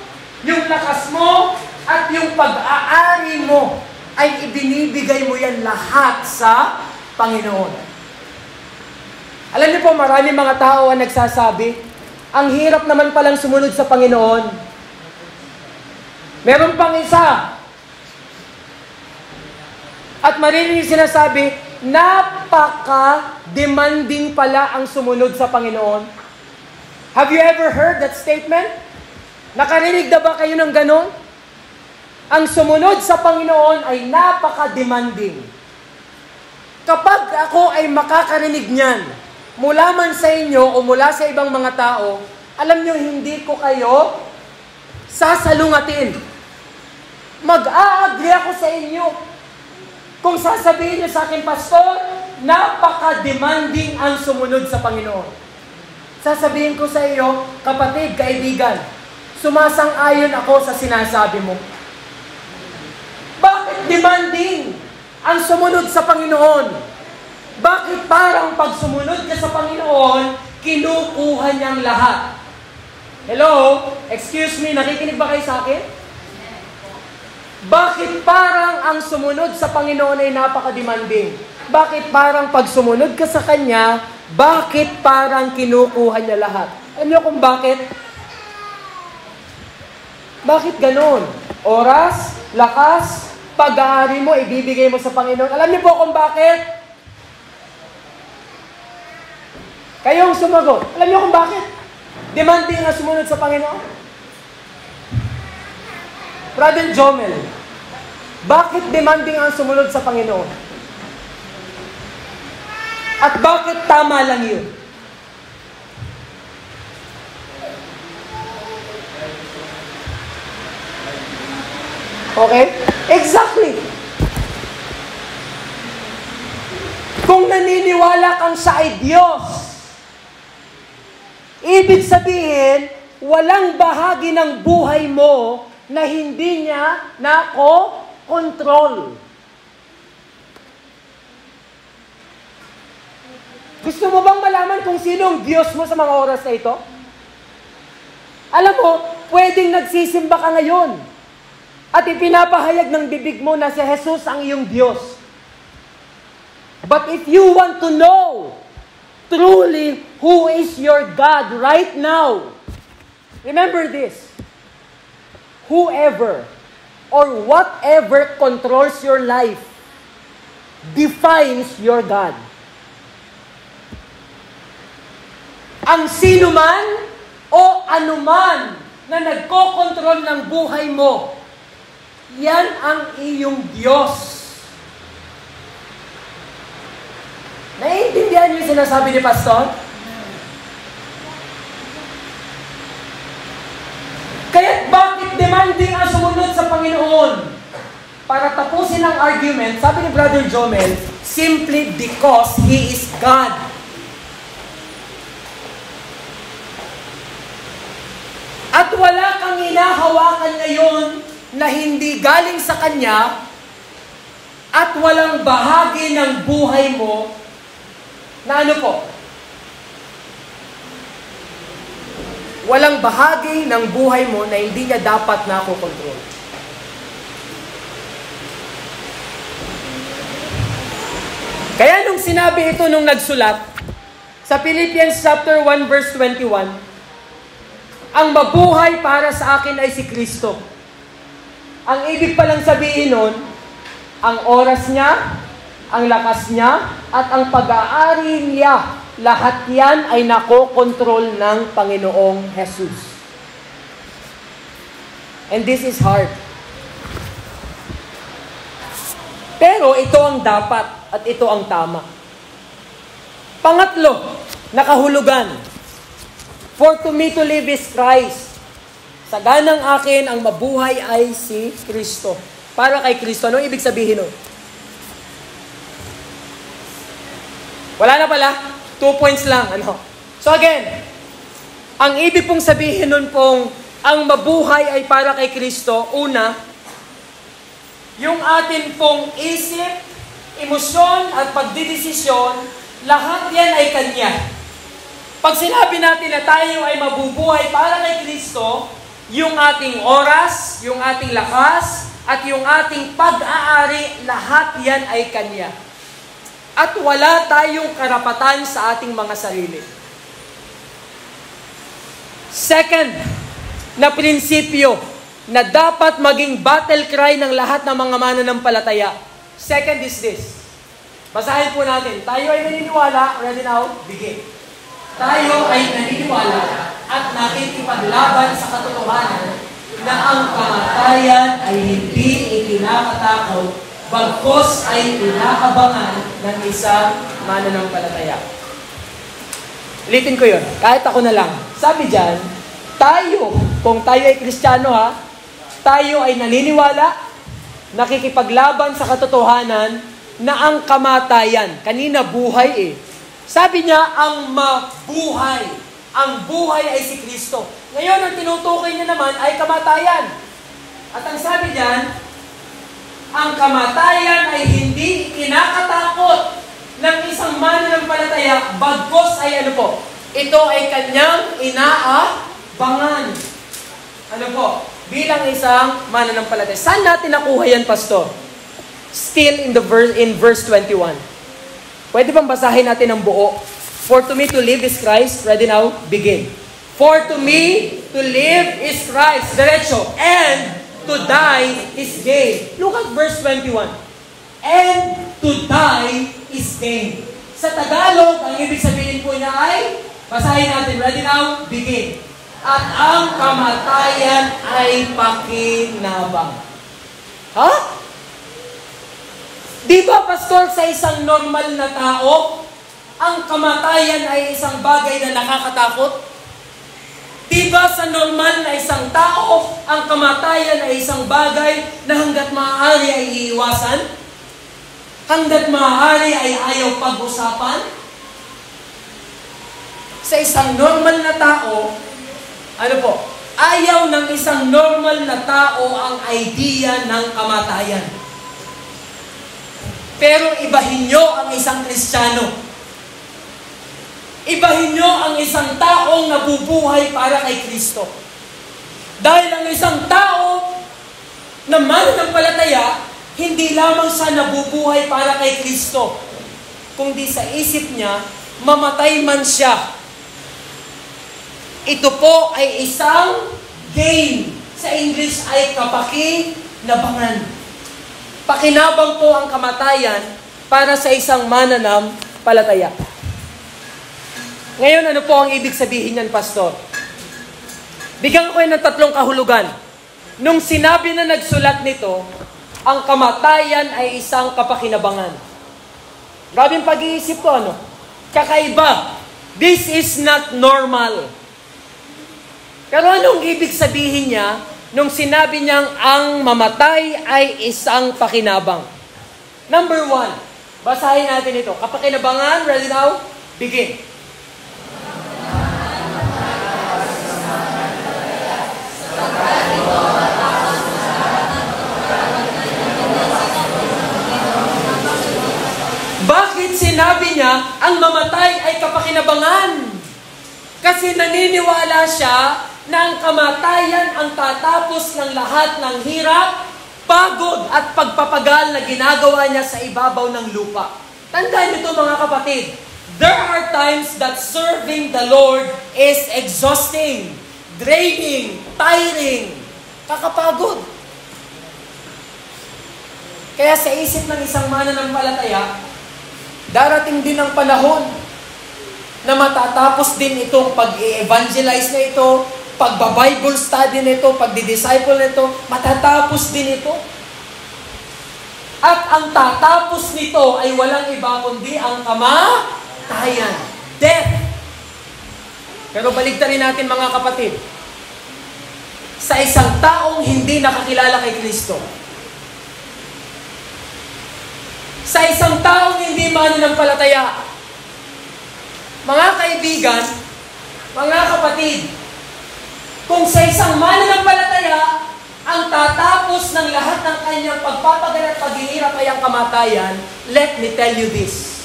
yung lakas mo, at yung pag-aari mo, ay ibinibigay mo yan lahat sa Panginoon. Alam niyo po, marami mga tao ang nagsasabi, ang hirap naman palang sumunod sa Panginoon. Meron pang isa. At maririnig sinasabi, napaka-demanding pala ang sumunod sa Panginoon. Have you ever heard that statement? Nakarinig na ba kayo ng ganon? Ang sumunod sa Panginoon ay napaka-demanding. Kapag ako ay makakarinig niyan, mula man sa inyo o mula sa ibang mga tao, alam nyo, hindi ko kayo sasalungatin. Mag-a-agree ako sa inyo. Kung sasabihin niyo sa akin, Pastor, napaka-demanding ang sumunod sa Panginoon. Sasabihin ko sa iyo, kapatid, kaibigan, sumasang-ayon ako sa sinasabi mo. Bakit demanding ang sumunod sa Panginoon? Bakit parang pag sumunod ka sa Panginoon, kinukuha niyang lahat? Hello? Excuse me, nakikinig ba kayo sa akin? Bakit parang ang sumunod sa Panginoon ay napaka-demanding? Bakit parang pag sumunod ka sa Kanya, bakit parang kinukuha niya lahat? Alam niyo kung bakit? Bakit ganon? Oras, lakas, pag-aari mo, ibibigay mo sa Panginoon. Alam niyo po kung bakit? Kayong sumagot. Alam niyo kung bakit? Demanding na sumunod sa Panginoon? Brother Jomel, bakit demanding ang sumunod sa Panginoon? At bakit tama lang yun? Okay? Exactly. Kung naniniwala kang siya ay Diyos, ibig sabihin, walang bahagi ng buhay mo na hindi niya nako-control. Gusto mo bang malaman kung sino ang Diyos mo sa mga oras na ito? Alam mo, pwedeng nagsisimba ka ngayon at ipinapahayag ng bibig mo na si Jesus ang iyong Diyos. But if you want to know truly who is your God right now, remember this. Whoever or whatever controls your life defines your God. Ang sino man o anuman na nagkokontrol ng buhay mo, yan ang iyong Diyos. Naiintindihan niyo yung sinasabi ni Pastor? Kaya bakit demanding ang sumunod sa Panginoon? Para tapusin ang argument, sabi ni Brother Jomel, simply because He is God. At wala kang hinahawakan ngayon na hindi galing sa Kanya at walang bahagi ng buhay mo na ano po? Walang bahagi ng buhay mo na hindi niya dapat nakokontrol. Kaya nung sinabi ito nung nagsulat, sa Philippians chapter 1 verse 21, ang mabuhay para sa akin ay si Kristo. Ang ibig palang sabihin nun, ang oras niya, ang lakas niya, at ang pag-aari niya, lahat yan ay nakokontrol ng Panginoong Jesus. And this is hard. Pero ito ang dapat at ito ang tama. Pangatlo, na kahulugan. For to me to live is Christ. Sa ganang akin, ang mabuhay ay si Kristo. Para kay Kristo. Anong ibig sabihin nun? Wala na pala. 2 points lang. So again, ang ibig pong sabihin nun pong ang mabuhay ay para kay Kristo. Una, yung atin pong isip, emosyon at pagdidesisyon, lahat yan ay Kanya. Pag sinabi natin na tayo ay mabubuhay para kay Kristo, yung ating oras, yung ating lakas, at yung ating pag-aari, lahat yan ay Kanya. At wala tayong karapatan sa ating mga sarili. Second, na prinsipyo na dapat maging battle cry ng lahat ng mga mananampalataya. Second is this. Basahin po natin. Tayo ay naniniwala, ready now, begin. Tayo ay naniniwala at nakikipaglaban sa katotohanan na ang kamatayan ay hindi ikinakatakot, bagkus ay inaabangan ng isang mananampalataya. Ulitin ko yun, kahit ako na lang. Sabi dyan, tayo, kung tayo ay Kristiyano tayo ay naniniwala, nakikipaglaban sa katotohanan na ang kamatayan, kanina buhay Sabi niya, ang mabuhay. Ang buhay ay si Kristo. Ngayon, ang tinutukoy niya naman ay kamatayan. At ang sabi niyan, ang kamatayan ay hindi kinakatakot ng isang mananampalataya, bagkus ay ano po? Ito ay kanyang inaabangan. Ano po? Bilang isang mananampalataya. Saan natin nakuha yan, Pastor? Still in verse 21. Pwede bang basahin natin ang buo? For to me to live is Christ. Ready now? Begin. For to me to live is Christ. Diretso. And to die is gain. Look at verse 21. And to die is gain. Sa Tagalog, ang ibig sabihin po niya ay, basahin natin. Ready now? Begin. At ang kamatayan ay pakinabang. Di ba, Pastor, sa isang normal na tao, ang kamatayan ay isang bagay na nakakatakot? Di ba sa normal na isang tao, ang kamatayan ay isang bagay na hanggat maaari ay iiwasan? Hanggat maaari ay ayaw pag-usapan? Sa isang normal na tao, ano po? Ayaw ng isang normal na tao ang idea ng kamatayan. Pero ibahin nyo ang isang Kristiyano. Ibahin nyo ang isang taong nabubuhay para kay Kristo. Dahil ang isang tao na mananampalataya, hindi lamang sa nabubuhay para kay Kristo, kundi sa isip niya, mamatay man siya. Ito po ay isang gain. Sa English ay kapakinabangan. Pakinabang po ang kamatayan para sa isang mananampalataya. Ngayon, ano po ang ibig sabihin niyan, Pastor? Bigyan ko kayo ng 3 kahulugan. Nung sinabi na nagsulat nito, ang kamatayan ay isang kapakinabangan. Grabing pag-iisip ko, kakaiba. This is not normal. Pero anong ibig sabihin niya nung sinabi niyang ang mamatay ay isang pakinabang? Number 1, basahin natin ito. Kapakinabangan, ready now? Begin. Bakit sinabi niya ang mamatay ay kapakinabangan? Kasi naniniwala siya na ang kamatayan ang tatapos ng lahat ng hirap, pagod at pagpapagal na ginagawa niya sa ibabaw ng lupa. Tandaan nito mga kapatid, there are times that serving the Lord is exhausting, draining, tiring, kakapagod. Kaya sa isip ng isang mananampalataya, darating din ang panahon na matatapos din itong pag-evangelize na ito, pagba-Bible study nito, pagdi-disciple nito, matatapos din ito. At ang tatapos nito ay walang iba kundi ang kamatayan. Death. Pero baligtarin natin mga kapatid. Sa isang taong hindi nakakilala kay Kristo, sa isang taong hindi mananampalataya, mga kaibigan, mga kapatid, kung sa isang mananampalataya, ang tatapos ng lahat ng kanyang pagpapagal at paghihirap ay ang kamatayan, let me tell you this.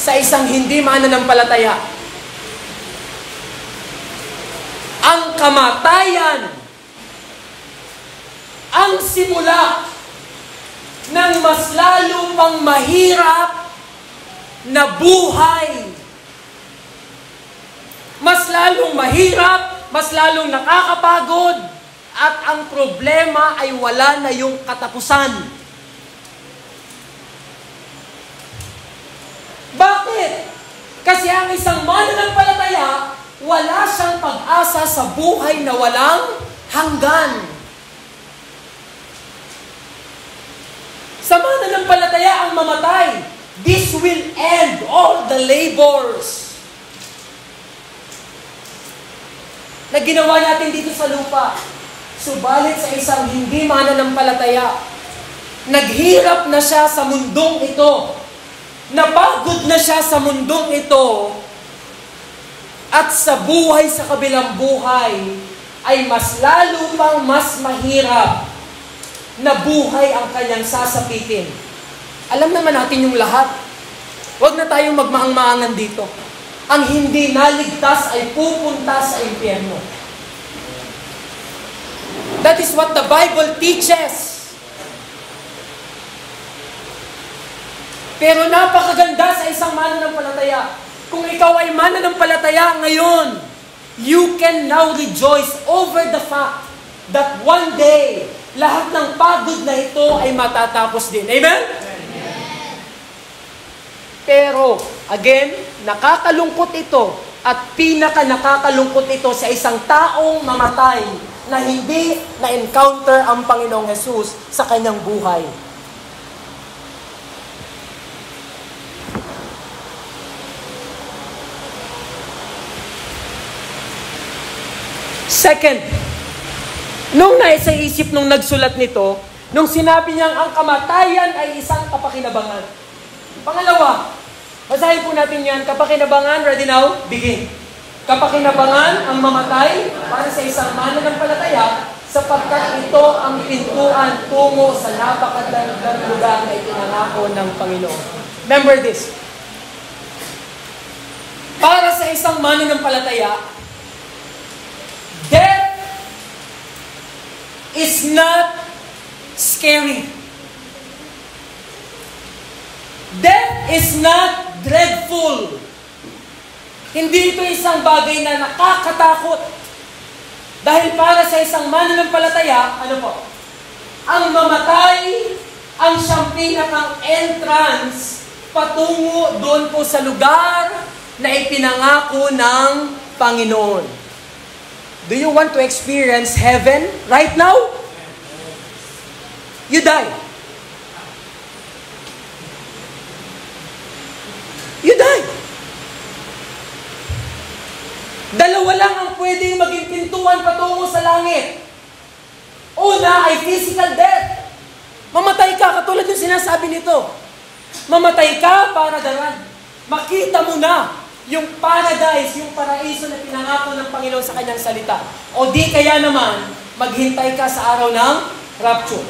Sa isang hindi mananampalataya, ang kamatayan, ang simula ng mas lalo pang mahirap na buhay. Mas lalong mahirap, mas lalong nakakapagod, at ang problema ay wala na yung katapusan. Bakit? Kasi ang isang mananampalataya, wala siyang pag-asa sa buhay na walang hanggan. Sa mananampalataya ang mamatay, this will end all the labors na ginawa natin dito sa lupa. Subalit sa isang hindi mananampalataya, naghirap na siya sa mundong ito, napagod na siya sa mundong ito, at sa buhay sa kabilang buhay, ay mas lalo pang mas mahirap na buhay ang kanyang sasapitin. Alam naman natin yung lahat. Huwag na tayong magmaang-maangan dito. Ang hindi naligtas ay pupunta sa impyerno. That is what the Bible teaches. Pero napakaganda sa isang mananampalataya. Kung ikaw ay mananampalataya ngayon, you can now rejoice over the fact that one day, lahat ng pagod na ito ay matatapos din. Amen? Amen. Pero, again, nakakalungkot ito at pinaka-nakakalungkot ito sa isang taong mamatay na hindi na-encounter ang Panginoong Jesus sa kanyang buhay. Second, nung naisa isip nung nagsulat nito, nung sinabi niyang ang kamatayan ay isang kapakinabangan. Pangalawa, basahin po natin yan, kapakinabangan, ready now? Begin. Kapakinabangan ang mamatay para sa isang mananampalataya sapagkat ito ang pintuan tungo sa napakagandang lugar na itinangako ng Panginoon. Remember this. Para sa isang mananampalataya, death is not scary. Death is not dreadful. Hindi ito isang bagay na nakakatakot. Dahil para sa isang mananampalataya, ano po? Ang mamatay, ang siyang pinakang entrance patungo doon po sa lugar na ipinangako ng Panginoon. Do you want to experience heaven right now? You die. You die. Dalawa lang ang pwedeng maging pintuan patungo sa langit. Una ay physical death. Mamatay ka, katulad yung sinasabi nito. Mamatay ka para daran. Makita mo na yung paradise, yung paraiso na pinangako ng Panginoon sa kanyang salita. O di kaya naman, maghintay ka sa araw ng rapture.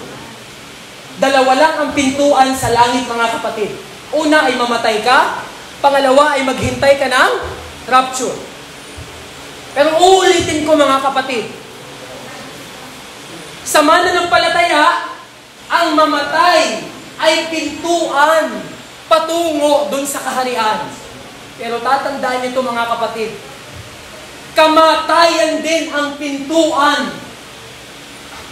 Dalawa lang ang pintuan sa langit, mga kapatid. Una ay mamatay ka, pangalawa ay maghintay ka ng rapture. Pero uulitin ko, mga kapatid, sa mananampalataya, ang mamatay ay pintuan patungo dun sa kaharian. Pero tatandaan nito, mga kapatid, kamatayan din ang pintuan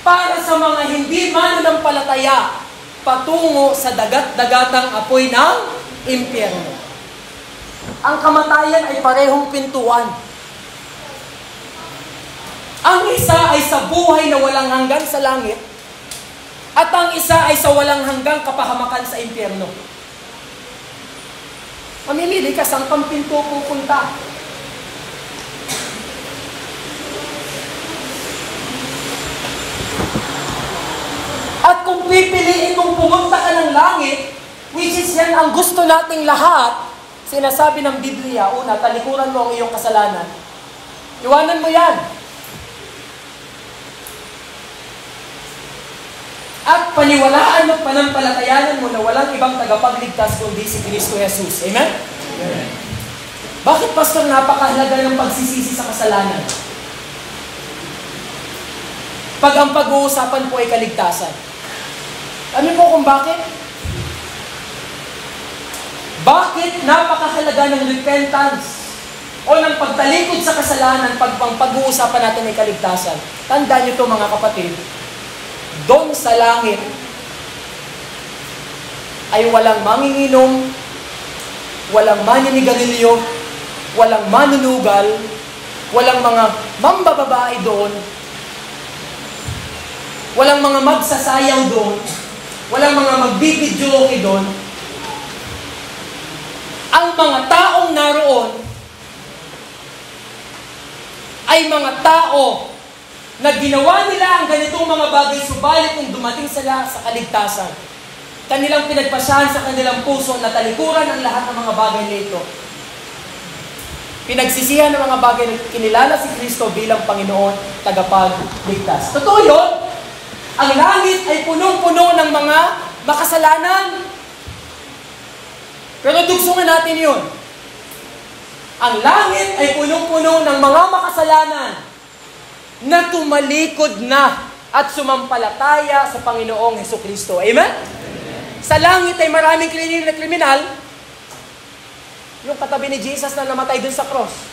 para sa mga hindi mananampalataya patungo sa dagat-dagatang apoy ng impyerno. Ang kamatayan ay parehong pintuan. Ang isa ay sa buhay na walang hanggan sa langit, at ang isa ay sa walang hanggang kapahamakan sa impyerno. Mamimili ka saan kang pinto pupunta. At kung pipiliin mong pumunta ka ng langit, which is yan ang gusto nating lahat, sinasabi ng Biblia, una, talikuran mo ang iyong kasalanan. Iwanan mo yan. At paniwalaan mo, panampalatayanan mo na walang ibang tagapagligtas kundi si Kristo Jesus. Amen? Amen. Bakit, Pastor, napakahalaga ng pagsisisi sa kasalanan? Pag ang pag-uusapan po ay kaligtasan. Ano po kung bakit? Bakit napakahalaga ng repentance o ng pagtalikod sa kasalanan pag pag-uusapan natin ay kaligtasan? Tandaan niyo to mga kapatid, doon sa langit ay walang manginginom, walang maninigarilyo, walang manunugal, walang mga mambababae doon, walang mga magsasayaw doon, walang mga magbibidyoke doon. Ang mga taong naroon ay mga tao na ginawa nila ang ganitong mga bagay, subalit kung dumating sila sa kaligtasan, kanilang pinagpasyahan sa kanilang puso na talikuran ang lahat ng mga bagay na ito. Pinagsisihan ng mga bagay na kinilala si Kristo bilang Panginoon, tagapagligtas. Totoo yun. Ang langit ay punong-puno ng mga makasalanan. Pero dugsungan natin yun. Ang langit ay punong-puno ng mga makasalanan na tumalikod na at sumampalataya sa Panginoong Hesukristo. Amen? Sa langit ay maraming kriminal. Yung katabi ni Jesus na namatay dun sa cross.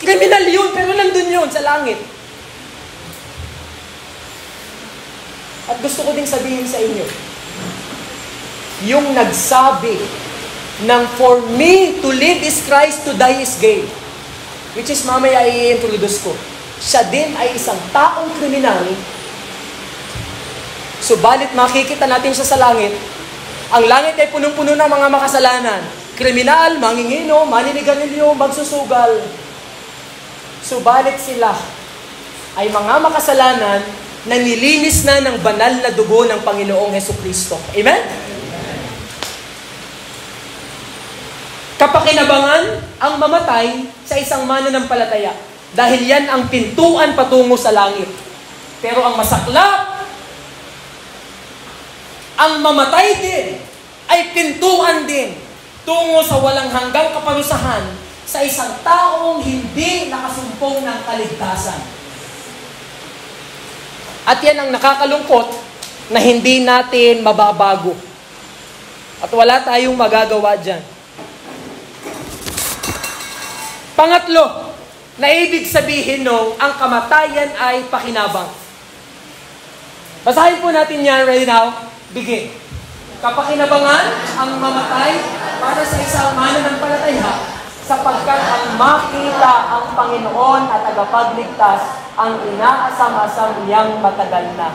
Kriminal yun, pero nandun yun sa langit. At gusto ko ding sabihin sa inyo, yung nagsabi ng for me to live is Christ, to die is gain, which is mamaya i-introduce ko. Siya din ay isang taong kriminal, subalit makikita natin siya sa langit. Ang langit ay punong-puno ng mga makasalanan. Kriminal, mangingino, maninigarilyo, magsusugal. Subalit sila ay mga makasalanan na nilinis na ng banal na dugo ng Panginoong Hesukristo. Amen? Kapakinabangan ang mamatay sa isang mananampalataya dahil yan ang pintuan patungo sa langit. Pero ang masaklap, ang mamatay din ay pintuan din tungo sa walang hanggang kaparusahan sa isang taong hindi nakasumpong ng kaligtasan. At yan ang nakakalungkot na hindi natin mababago. At wala tayong magagawa dyan. Pangatlo, na ibig sabihin ang kamatayan ay pakinabang. Basahin po natin yan right now. Begin. Kapakinabangan ang mamatay para sa isang mananampalataya sapagkat ang makita ang Panginoon at tagapagligtas ang inaasam-asam niyang matagal na.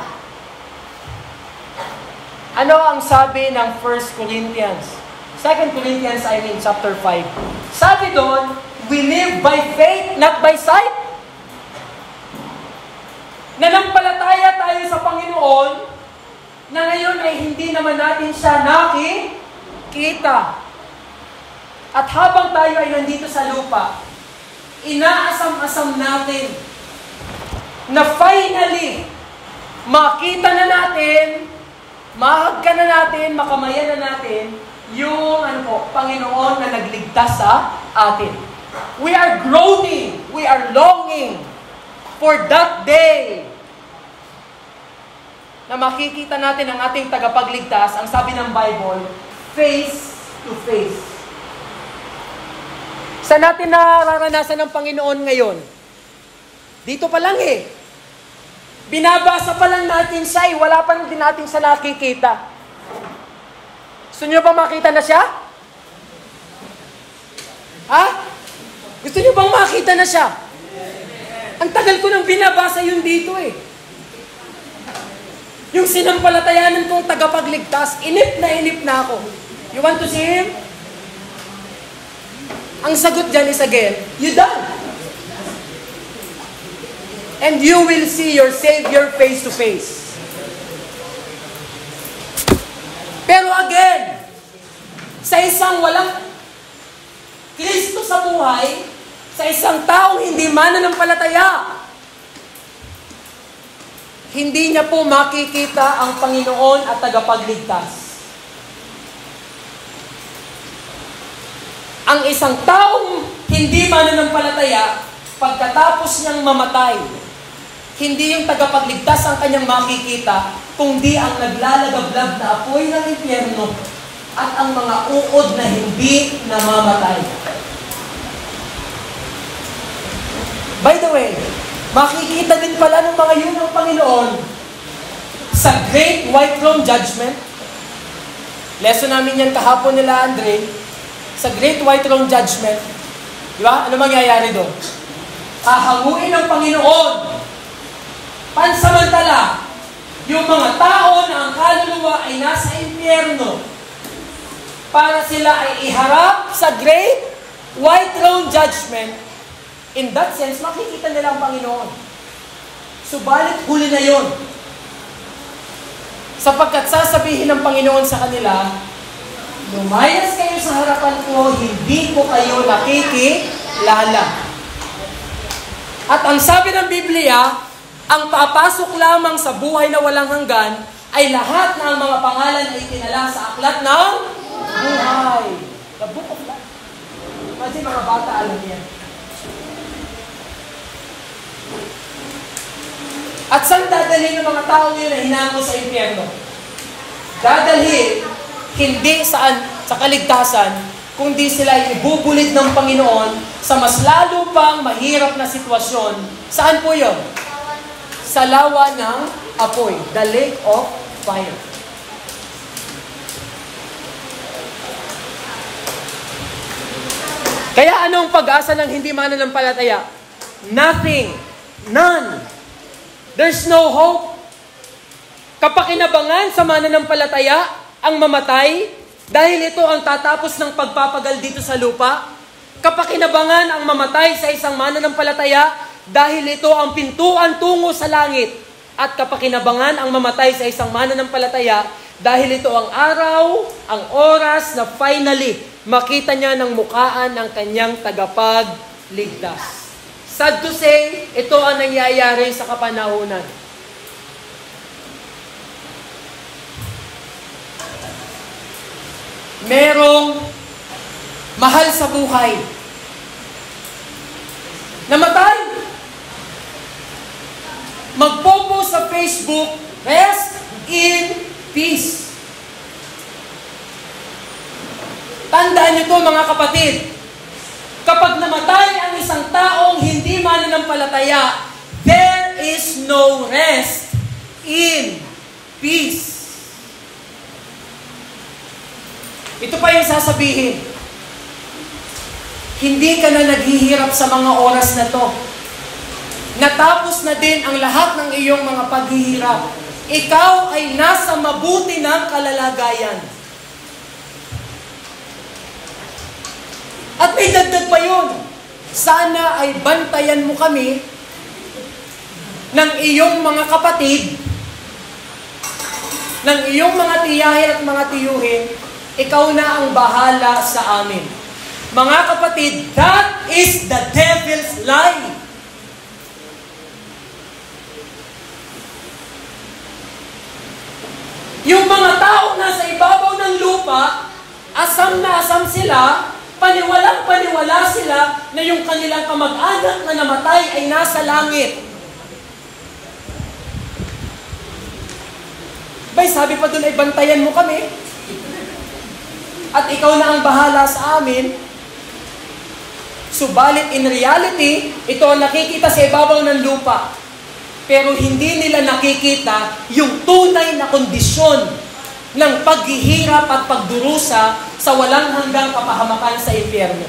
Ano ang sabi ng 1 Corinthians? 2 Corinthians, chapter 5. Sabi doon, we live by faith, not by sight. Nanampalataya tayo sa Panginoon na ngayon ay hindi naman natin siya nakikita. At habang tayo ay nandito sa lupa, inaasam-asam natin na finally, makita na natin, mahagka na natin, makamayan na natin, yung Panginoon na nagligtas sa atin. We are groaning, we are longing for that day na makikita natin ang ating tagapagligtas, ang sabi ng Bible, face to face. Saan natin nararanasan ng Panginoon ngayon? Dito pa lang Binabasa pa lang natin siya wala pa din natin siya nakikita. Gusto niyo ba makita na siya? Ha? Gusto niyo bang makita na siya? Ang tagal ko nang binabasa yun dito Yung sinampalatayanan kong tagapagligtas, inip na ako. You want to see Him? Ang sagot dyan is again, you die. And you will see your Savior face to face. Pero again, sa isang walang Kristo sa buhay, sa isang taong hindi mananampalataya, hindi niya po makikita ang Panginoon at tagapagligtas. Ang isang taong hindi mananampalataya, pagkatapos niyang mamatay, hindi yung tagapagligtas ang kanyang makikita, kundi ang naglalagablab na apoy ng impyerno at ang mga uod na hindi namamatay. By the way, makikita din pala ng mga yun ng Panginoon sa Great White Throne Judgment. Lesson namin yan kahapon nila, Andre. Sa Great White Throne Judgment, di ba? Ano mangyayari doon? Hahanguin ng Panginoon pansamantala yung mga tao na ang kaluluwa ay nasa impyerno para sila ay iharap sa Great White Throne Judgment. In that sense, makikita nila ang Panginoon. Subalit, huli na yon. Sapagkat sasabihin ng Panginoon sa kanila, lumayas kayo sa harapan ko, hindi ko kayo nakikilala. At ang sabi ng Biblia, ang papasok lamang sa buhay na walang hanggan ay lahat ng mga pangalan ay itinala sa aklat ng buhay. The Book of Life. Imagine mga bata, alam yan. At saan dadalhin ng mga tao yun na hinango sa impyerno? Dadalhin hindi sa kaligtasan, kundi sila ibubulid ng Panginoon sa mas lalo pang mahirap na sitwasyon. Saan po yun? Sa lawa ng apoy, the lake of fire. Kaya anong pag-asa ng hindi mananampalataya? Nothing. None. There's no hope. Kapakinabangan sa mananampalataya ang mamatay dahil ito ang tatapos ng pagpapagal dito sa lupa. Kapakinabangan ang mamatay sa isang mananampalataya dahil ito ang pintuan tungo sa langit. At kapakinabangan ang mamatay sa isang mananampalataya dahil ito ang araw, ang oras na finally makita niya ng mukhaan ng kanyang tagapagligtas. Sad to say, ito ang nangyayari sa kapanahunan. Merong mahal sa buhay. Namatay. Magpo-post sa Facebook, rest in peace. Tandaan niyo to mga kapatid. Kapag namatay ang isang taong hindi mananampalataya, there is no rest in peace. Ito pa yung sasabihin. Hindi ka na naghihirap sa mga oras na to. Natapos na din ang lahat ng iyong mga paghihirap. Ikaw ay nasa mabuti ng kalalagayan. At may dagdag pa yun. Sana ay bantayan mo kami ng iyong mga kapatid, ng iyong mga tiyahin at mga tiyuhin, ikaw na ang bahala sa amin. Mga kapatid, that is the devil's lie. Yung mga tao nasa ibabaw ng lupa, asam na asam sila, paniwalang-paniwala sila na yung kanilang kamag-anak na namatay ay nasa langit. Bay, sabi pa doon ay bantayan mo kami. At ikaw na ang bahala sa amin. Subalit in reality, ito ang nakikita sa ibabaw ng lupa. Pero hindi nila nakikita yung tunay na kondisyon ng paghihirap at pagdurusa sa walang hanggang kapahamakan sa impyerno.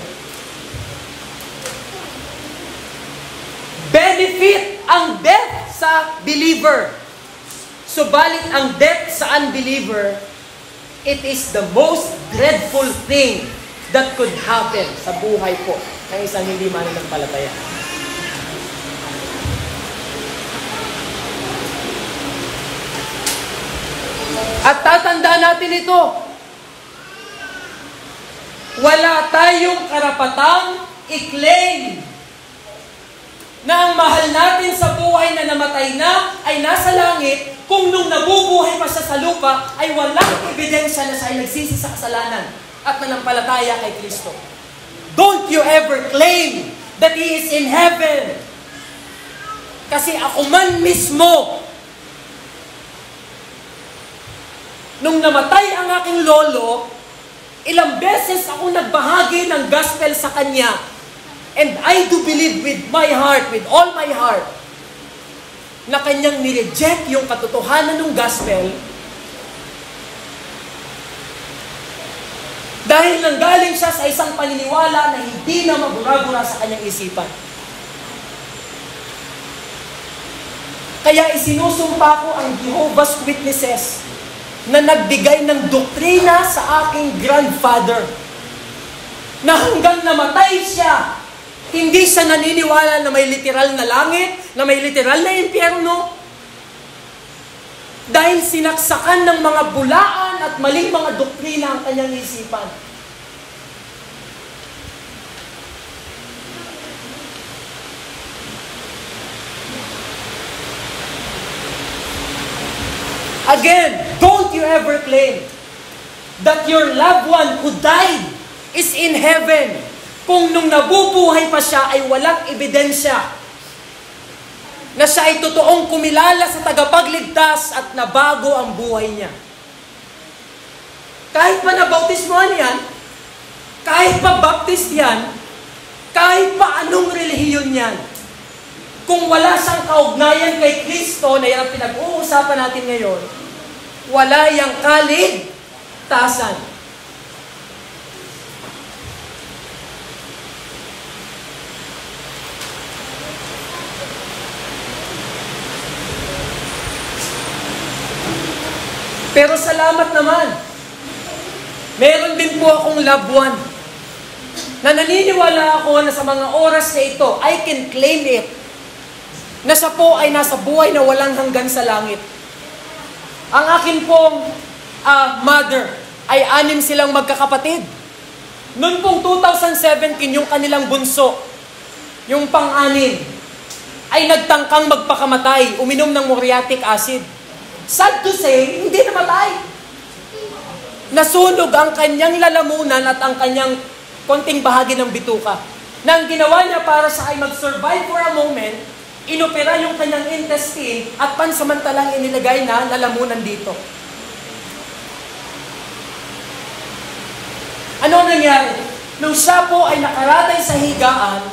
Benefit ang death sa believer. Subalit ang death sa unbeliever, it is the most dreadful thing that could happen sa buhay po ng isang hindi mananampalataya. At tatandaan natin ito, wala tayong karapatang i-claim na ang mahal natin sa buhay na namatay na ay nasa langit kung nung nabubuhay pa siya sa lupa ay walang ebidensya na siya ay nagsisi sa kasalanan at nanampalataya kay Kristo. Don't you ever claim that He is in heaven. Kasi ako man mismo, nung namatay ang aking lolo, ilang beses ako nagbahagi ng gospel sa kanya. And I do believe with my heart, with all my heart, na kanyang nireject yung katotohanan ng gospel dahil nanggaling siya sa isang paniniwala na hindi na mabura-bura sa kanyang isipan. Kaya isinusumpa ko ang Jehovah's Witnesses na nagbigay ng doktrina sa aking grandfather na hanggang namatay siya, hindi siya naniniwala na may literal na langit, na may literal na impyerno, dahil sinaksakan ng mga bulaan at maling mga doktrina ang kanyang isipan. Again, don't you ever claim that your loved one who died is in heaven kung nung nabubuhay pa siya ay walang ebidensya na siya ay totoong kumilala sa tagapagligtas at nabago ang buhay niya. Kahit pa nabautismohan yan, kahit pa baptist yan, kahit pa anong relihiyon yan, kung wala siyang kaugnayan kay Kristo na yan ang pinag-uusapan natin ngayon, wala yang kaligtasan. Pero salamat naman, meron din po akong loved one na naniniwala ako na sa mga oras na ito, I can claim it, na siya po ay nasa buhay na walang hanggan sa langit. Ang akin pong mother ay 6 silang magkakapatid. Noon pong 2017, yung kanilang bunso, yung pang-anim, ay nagtangkang magpakamatay, uminom ng muriatic acid. Sad to say, hindi namatay. Nasunog ang kanyang lalamunan at ang kanyang konting bahagi ng bituka. Na ang ginawa niya para sa ay mag-survive for a moment, inopera yung kanyang intestine at pansamantalang inilagay na lalamunan dito. Ano nangyari? Nung siya po ay nakaratay sa higaan,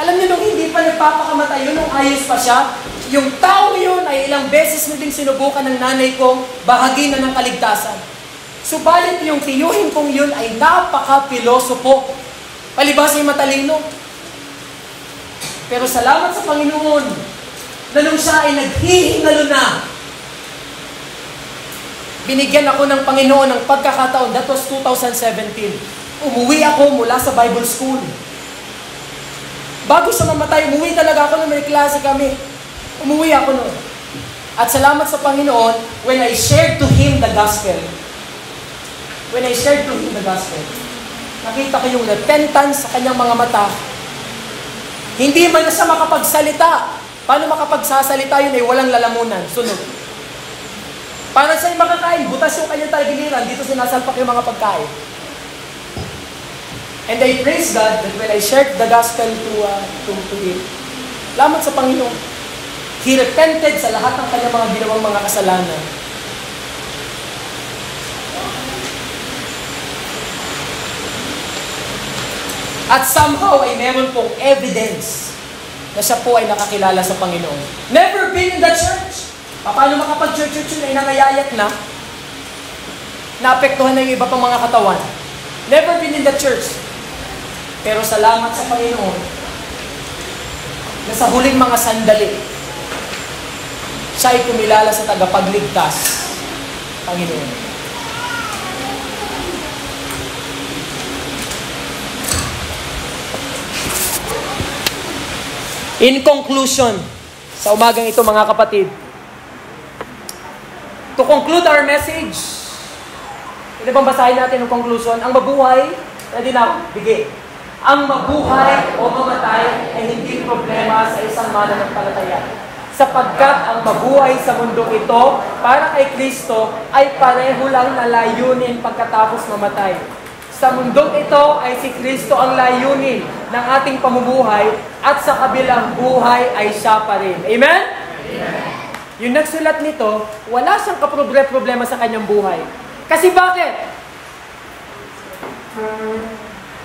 alam niyo nung hindi pa nagpapakamatay yun, nung ayos pa siya, yung tao yun ay ilang beses na din sinubukan ng nanay kong bahagi na ng kaligtasan. Subalit yung tiyuhin kong yun ay napaka-pilosopo. Palibas ay matalino. Pero salamat sa Panginoon na nung siya ay naghihingalo na, binigyan ako ng Panginoon ng pagkakataon. That was 2017. Umuwi ako mula sa Bible School. Bago siya mamatay, umuwi talaga ako na may klase kami. Umuwi ako noon. At salamat sa Panginoon when I shared to him the gospel. When I shared to him the gospel, nakita ko yung repentance sa kanyang mga mata. Hindi man na siya makapagsalita. Paano makapagsasalita yun ay walang lalamunan? Sunod. Para siya'y makakain, butas yung kanyang tagiliran, dito sinasalpak yung mga pagkain. And I praise God that when I shared the gospel to him, salamat sa Panginoon, he repented sa lahat ng kanyang mga ginawang mga kasalanan. At somehow ay meron pong evidence na siya po ay nakakilala sa Panginoon. Never been in the church. Paano makapag-church yun ay nangayayat na? Naapektuhan na yung iba pang mga katawan. Never been in the church. Pero salamat sa Panginoon na sa huling mga sandali, siya ay kumilala sa tagapagligtas, Panginoon. In conclusion, sa umagang ito mga kapatid, to conclude our message, ito bang basahin natin ang conclusion? Ang mabuhay, ready na, bigay. Ang mabuhay o mamatay ay hindi problema sa isang mananampalataya. Sapagkat ang mabuhay sa mundong ito, para kay Kristo, ay pareho lang na layunin pagkatapos mamatay. Sa mundong ito ay si Kristo ang layunin ng ating pamumuhay at sa kabilang buhay ay siya pa rin. Amen? Amen. Yung nagsulat nito, wala siyang kaproblema sa kanyang buhay. Kasi bakit?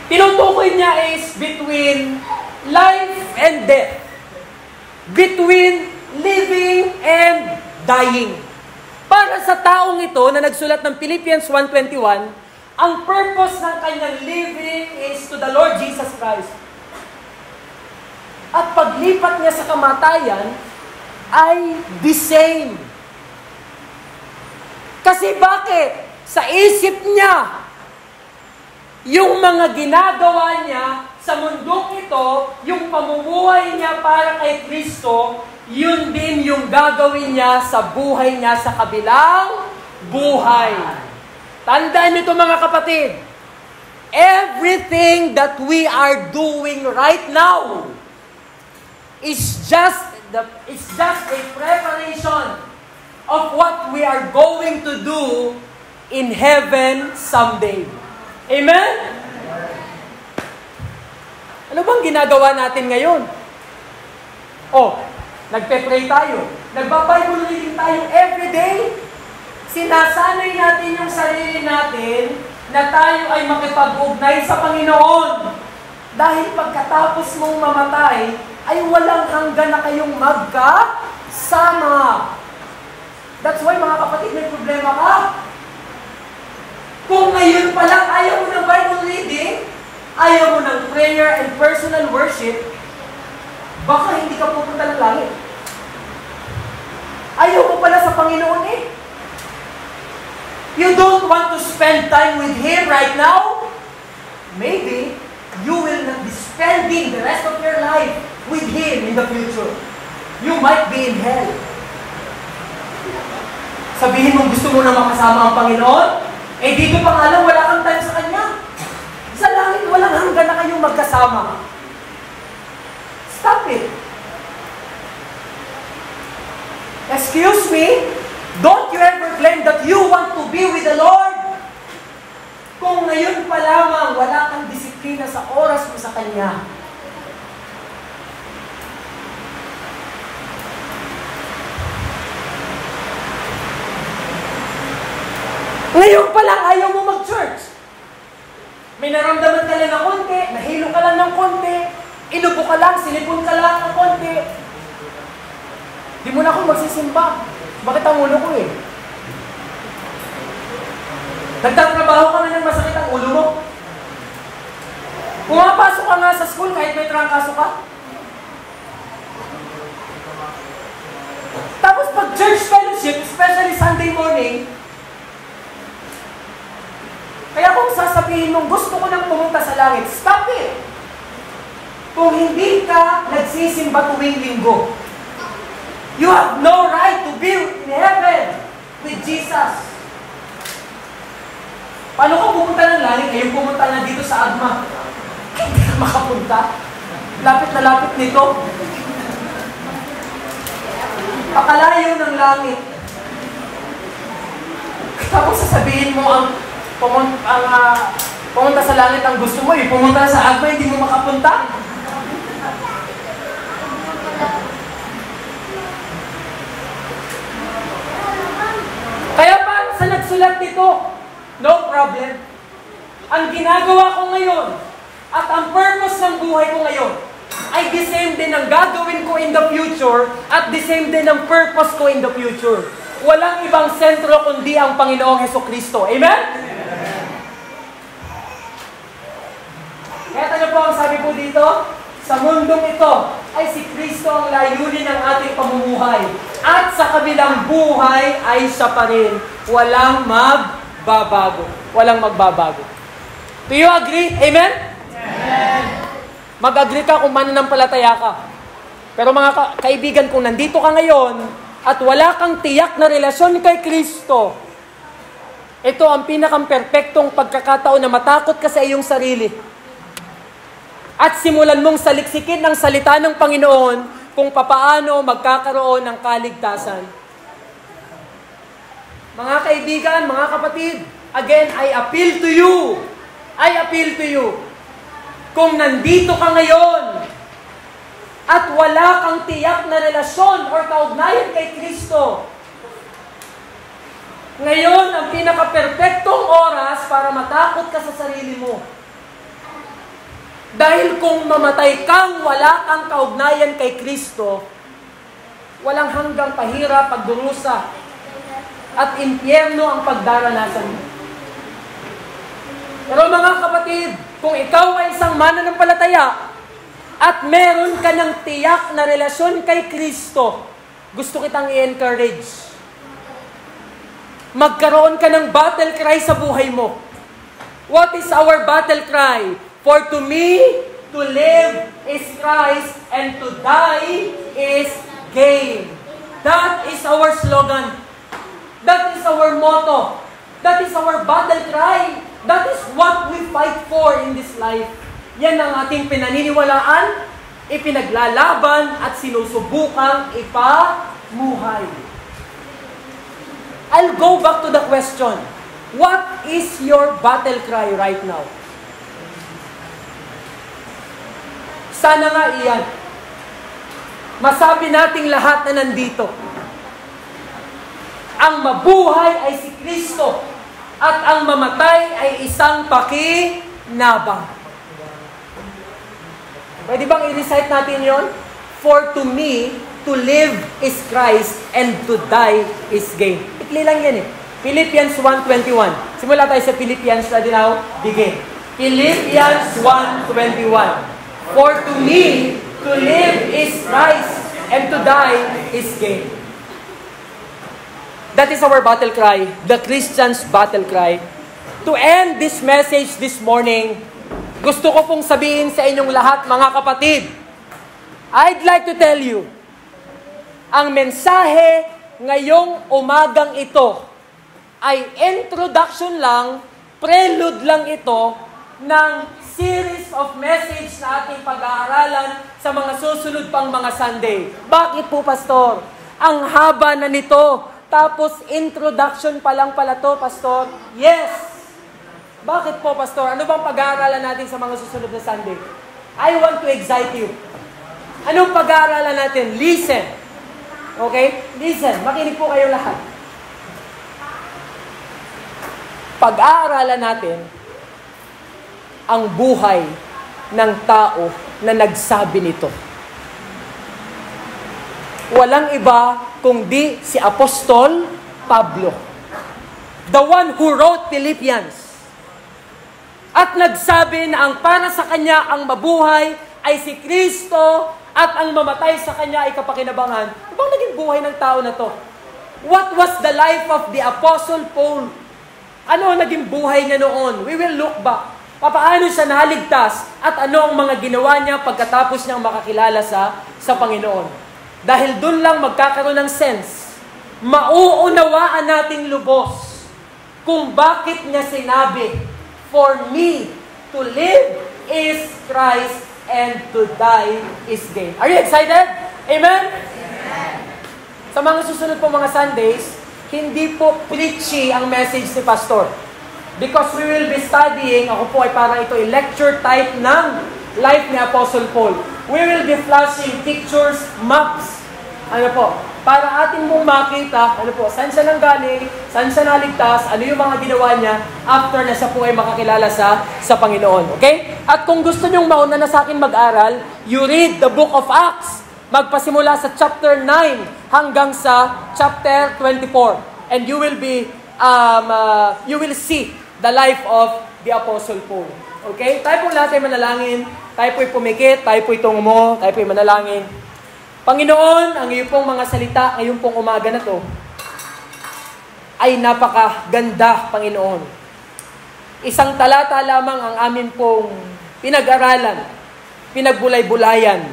Tinutukoy niya is between life and death. Between living and dying. Para sa taong ito na nagsulat ng Philippians 1:21, ang purpose ng kanyang living is to the Lord Jesus Christ. At paglipat niya sa kamatayan ay the same. Kasi bakit? Sa isip niya, yung mga ginagawa niya sa mundong ito, yung pamumuhay niya para kay Kristo, yun din yung gagawin niya sa buhay niya sa kabilang buhay. Tandaan nito mga kapatid, everything that we are doing right now is just a preparation of what we are going to do in heaven someday. Amen? Ano bang ginagawa natin ngayon? Nagpe-pray tayo. Nagba-Bible reading tayo every day. Sinasanay natin yung sarili natin na tayo ay makipag-ugnay sa Panginoon. Dahil pagkatapos mong mamatay, ay walang hanggan na kayong magkasama. That's why mga kapatid, may problema ka. Kung ngayon pa lang ayaw mo ng Bible reading, ayaw mo ng prayer and personal worship, baka hindi ka pupunta ng langit. Ayaw mo pala sa Panginoon eh. You don't want to spend time with Him right now? Maybe you will not be spending the rest of your life with Him in the future. You might be in hell. Sabihin mo gusto mo na makasama ang Panginoon? Dito pa nga lang wala kang time sa Kanya. Sa langit walang hanggan na kayong magkasama. Stop it. Excuse me? Don't you ever claim that you want to be with the Lord? Kung ngayon pa lamang wala kang disiplina sa oras mo sa Kanya. Ngayon pa lang ayaw mo mag-church. May naramdaman ka lang ng konti, nahilo ka lang ng konti, inubo ka lang, sinipon ka lang ng konti. Di mo na ako magsisimba. Bakit ang ulo ko eh? Nagtatrabaho ka na ng masakit ang ulo mo? Pumapasok ka nga sa school kahit may trangkaso ka? Tapos pag church fellowship, especially Sunday morning, kaya kung sasabihin mong gusto ko nang pumunta sa langit, stop it! Kung hindi ka nagsisimba tuwing linggo, you have no right to be in heaven with Jesus. Paano ka pumunta ng langit? Ngayon pumunta na dito sa Agma. Hindi ka makapunta. Lapit na lapit nito. Pakalayo ng langit. Tapos sasabihin mo ang pumunta sa langit ang gusto mo, pumunta sa Agma, hindi mo makapunta. Kaya paano sa nagsulat nito? No problem. Ang ginagawa ko ngayon at ang purpose ng buhay ko ngayon ay the same din ang gagawin ko in the future at the same din ang purpose ko in the future. Walang ibang sentro kundi ang Panginoong Hesukristo. Amen? Kaya ano po ang sabi po dito? Sa mundong ito ay si Kristo ang layunin ng ating pamumuhay. At sa kabilang buhay ay siya pa rin. Walang magbabago. Walang magbabago. Do you agree? Amen? Amen. Mag-agree ka kung mananampalataya ka. Pero mga kaibigan, kung nandito ka ngayon at wala kang tiyak na relasyon kay Kristo, ito ang pinakang-perpektong pagkakataon na matakot ka sa iyong sarili. At simulan mong saliksikin ng salita ng Panginoon kung papaano magkakaroon ng kaligtasan. Mga kaibigan, mga kapatid, again, I appeal to you. I appeal to you. Kung nandito ka ngayon at wala kang tiyak na relasyon or kaugnayan kay Kristo, ngayon ang pinaka-perpektong oras para matakot ka sa sarili mo. Dahil kung mamatay kang wala kang kaugnayan kay Kristo, walang hanggang pahirap, pagdurusa, at impyerno ang pagdaranasan mo. Pero mga kapatid, kung ikaw ay isang mananampalataya at meron ka ng tiyak na relasyon kay Kristo, gusto kitang i-encourage. Magkaroon ka ng battle cry sa buhay mo. What is our battle cry? For to me, to live is Christ, and to die is gain. That is our slogan. That is our motto. That is our battle cry. That is what we fight for in this life. Yan ang ating pinaniniwalaan, ipinaglalaban, at sinusubukang ipamuhay. I'll go back to the question. What is your battle cry right now? Sana nga iyan. Masabi nating lahat na nandito. Ang mabuhay ay si Kristo at ang mamatay ay isang pakinabang. Pwede bang i-recite natin yon? For to me, to live is Christ and to die is gain. Ikli lang yan eh. Philippians 1:21. Simula tayo sa Philippians na dinaw. Begin. Philippians 1:21. For to me, to live is Christ and to die is gain. That is our battle cry, the Christian's battle cry. To end this message this morning, gusto ko pong sabihin sa inyong lahat, mga kapatid, I'd like to tell you, ang mensahe ngayong umagang ito ay introduction lang, prelude lang ito ng series of message na ating pag-aaralan sa mga susunod pang mga Sunday. Bakit po, Pastor? Ang haba na nito, tapos introduction pa lang pala to, Pastor? Yes! Bakit po, Pastor? Ano bang pag-aaralan natin sa mga susunod na Sunday? I want to excite you. Anong pag-aaralan natin? Listen. Okay? Listen. Makinig po kayo lahat. Pag-aaralan natin ang buhay ng tao na nagsabi nito. Walang iba kundi si Apostol Pablo. The one who wrote Philippians. At nagsabi na ang para sa kanya ang mabuhay ay si Kristo at ang mamatay sa kanya ay kapakinabangan. Ano bang naging buhay ng tao na to? What was the life of the Apostle Paul? Ano naging buhay niya noon? We will look back. Paano siya naligtas at ano ang mga ginawa niya pagkatapos niyang makakilala sa Panginoon. Dahil doon lang magkakaroon ng sense. Mauunawaan nating lubos kung bakit niya sinabi, for me to live is Christ and to die is gain. Are you excited? Amen? Amen. Sa mga susunod po mga Sundays, hindi po preachy ang message ni Pastor. Because we will be studying, ako po ay parang ito ay lecture type ng life ni Apostle Paul. We will be flashing pictures, maps. Ano po? Para atin mong makita, ano po, saan siya nanggaling, saan siya naligtas, ano yung mga ginawa niya after na siya po ay makakilala sa Panginoon. Okay? At kung gusto niyong mauna na sa akin mag-aral, you read the book of Acts. Magpasimula sa chapter 9 hanggang sa chapter 24. And you will be, you will see the life of the Apostle Paul. Okay? Tayo po lahat ay manalangin. Tayo po'y pumikit. Tayo po'y tungo. Tayo po'y manalangin. Panginoon, ang iyong pong mga salita ngayong pong umaga na to ay napakaganda, Panginoon. Isang talata lamang ang amin pong pinag-aralan, pinagbulay-bulayan.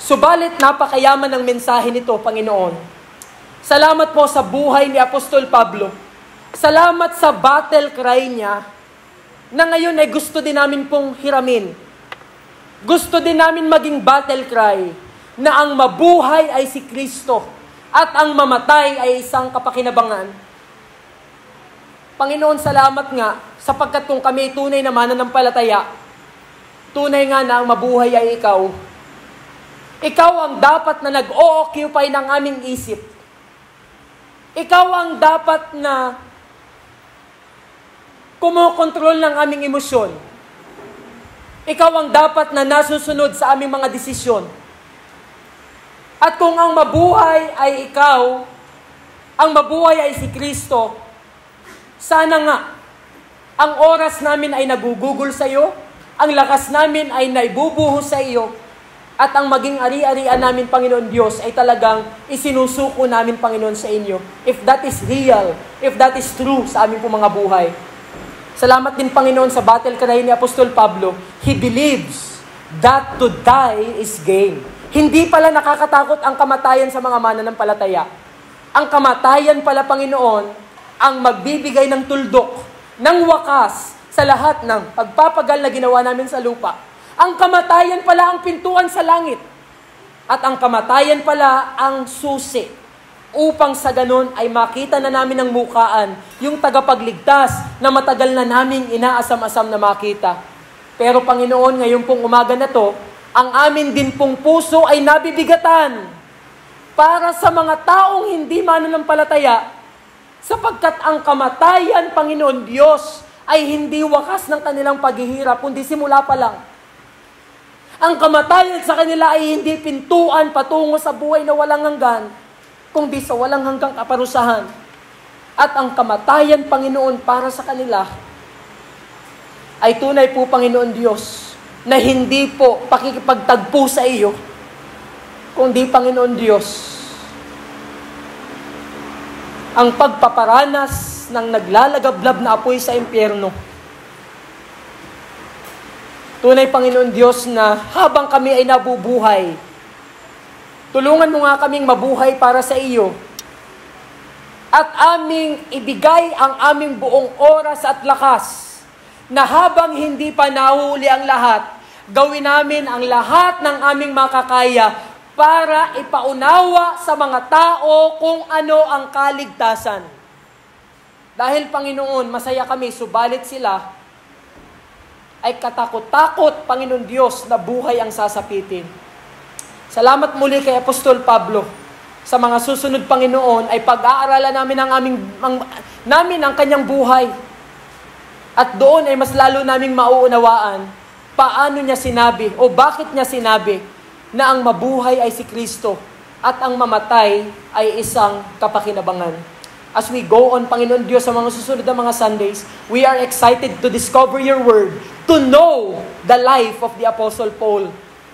Subalit napakayaman ng mensahe nito, Panginoon. Salamat po sa buhay ni Apostol Pablo. Salamat sa battle cry niya na ngayon ay gusto din namin pong hiramin. Gusto din namin maging battle cry na ang mabuhay ay si Kristo at ang mamatay ay isang kapakinabangan. Panginoon, salamat nga sapagkat kung kami tunay na mananampalataya, tunay nga na ang mabuhay ay ikaw. Ikaw ang dapat na nag-o-occupy ng aming isip. Ikaw ang dapat na kumokontrol ng aming emosyon. Ikaw ang dapat na nasusunod sa aming mga desisyon. At kung ang mabuhay ay ikaw, ang mabuhay ay si Kristo, sana nga, ang oras namin ay nagugugol sa iyo, ang lakas namin ay naibubuhos sa iyo, at ang maging ari-arian namin, Panginoon Diyos, ay talagang isinusuko namin, Panginoon, sa inyo. If that is real, if that is true sa aming pong mga buhay. Salamat din, Panginoon, sa battle cry ni Apostol Pablo. He believes that to die is gain. Hindi pala nakakatakot ang kamatayan sa mga mananampalataya. Ang kamatayan pala, Panginoon, ang magbibigay ng tuldok, ng wakas sa lahat ng pagpapagal na ginawa namin sa lupa. Ang kamatayan pala ang pintuan sa langit. At ang kamatayan pala ang susi. Upang sa ganun ay makita na namin ng mukaan yung tagapagligtas na matagal na naming inaasam-asam na makita. Pero Panginoon, ngayon pong umaga na to, ang amin din pong puso ay nabibigatan para sa mga taong hindi mananampalataya, sapagkat ang kamatayan, Panginoon Diyos, ay hindi wakas ng kanilang paghihirap, kundi simula pa lang. Ang kamatayan sa kanila ay hindi pintuan patungo sa buhay na walang hanggan, kundi sa walang hanggang kaparusahan. At ang kamatayan, Panginoon, para sa kanila ay tunay po, Panginoon Diyos, na hindi po pakikipagtagpo sa iyo, kundi, Panginoon Diyos, ang pagpaparanas ng naglalagablab na apoy sa impyerno. Tunay, Panginoon Diyos, na habang kami ay nabubuhay, tulungan mo nga kaming mabuhay para sa iyo at aming ibigay ang aming buong oras at lakas na habang hindi pa nahuli ang lahat, gawin namin ang lahat ng aming makakaya para ipaunawa sa mga tao kung ano ang kaligtasan. Dahil, Panginoon, masaya kami, subalit sila ay katakot-takot, Panginoon Diyos, na buhay ang sasapitin. Salamat muli kay Apostol Pablo. Sa mga susunod, Panginoon, ay pag-aaralan namin ang kanyang buhay. At doon ay mas lalo naming mauunawaan paano niya sinabi o bakit niya sinabi na ang mabuhay ay si Kristo at ang mamatay ay isang kapakinabangan. As we go on, Panginoon Diyos, sa mga susunod na mga Sundays, we are excited to discover your word, to know the life of the Apostle Paul.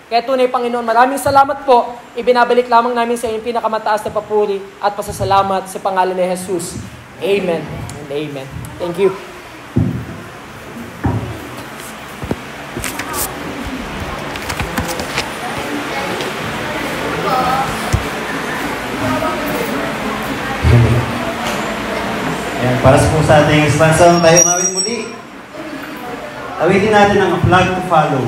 Kaya tunay, Panginoon, maraming salamat po. Ibinabalik lamang namin sa iyong pinakamataas na papuri at pasasalamat sa pangalan ni Jesus. Amen and amen. Thank you. Ayan, para sa ating expansion, tayo mawin muli. Awitin natin ang A Flag to Follow.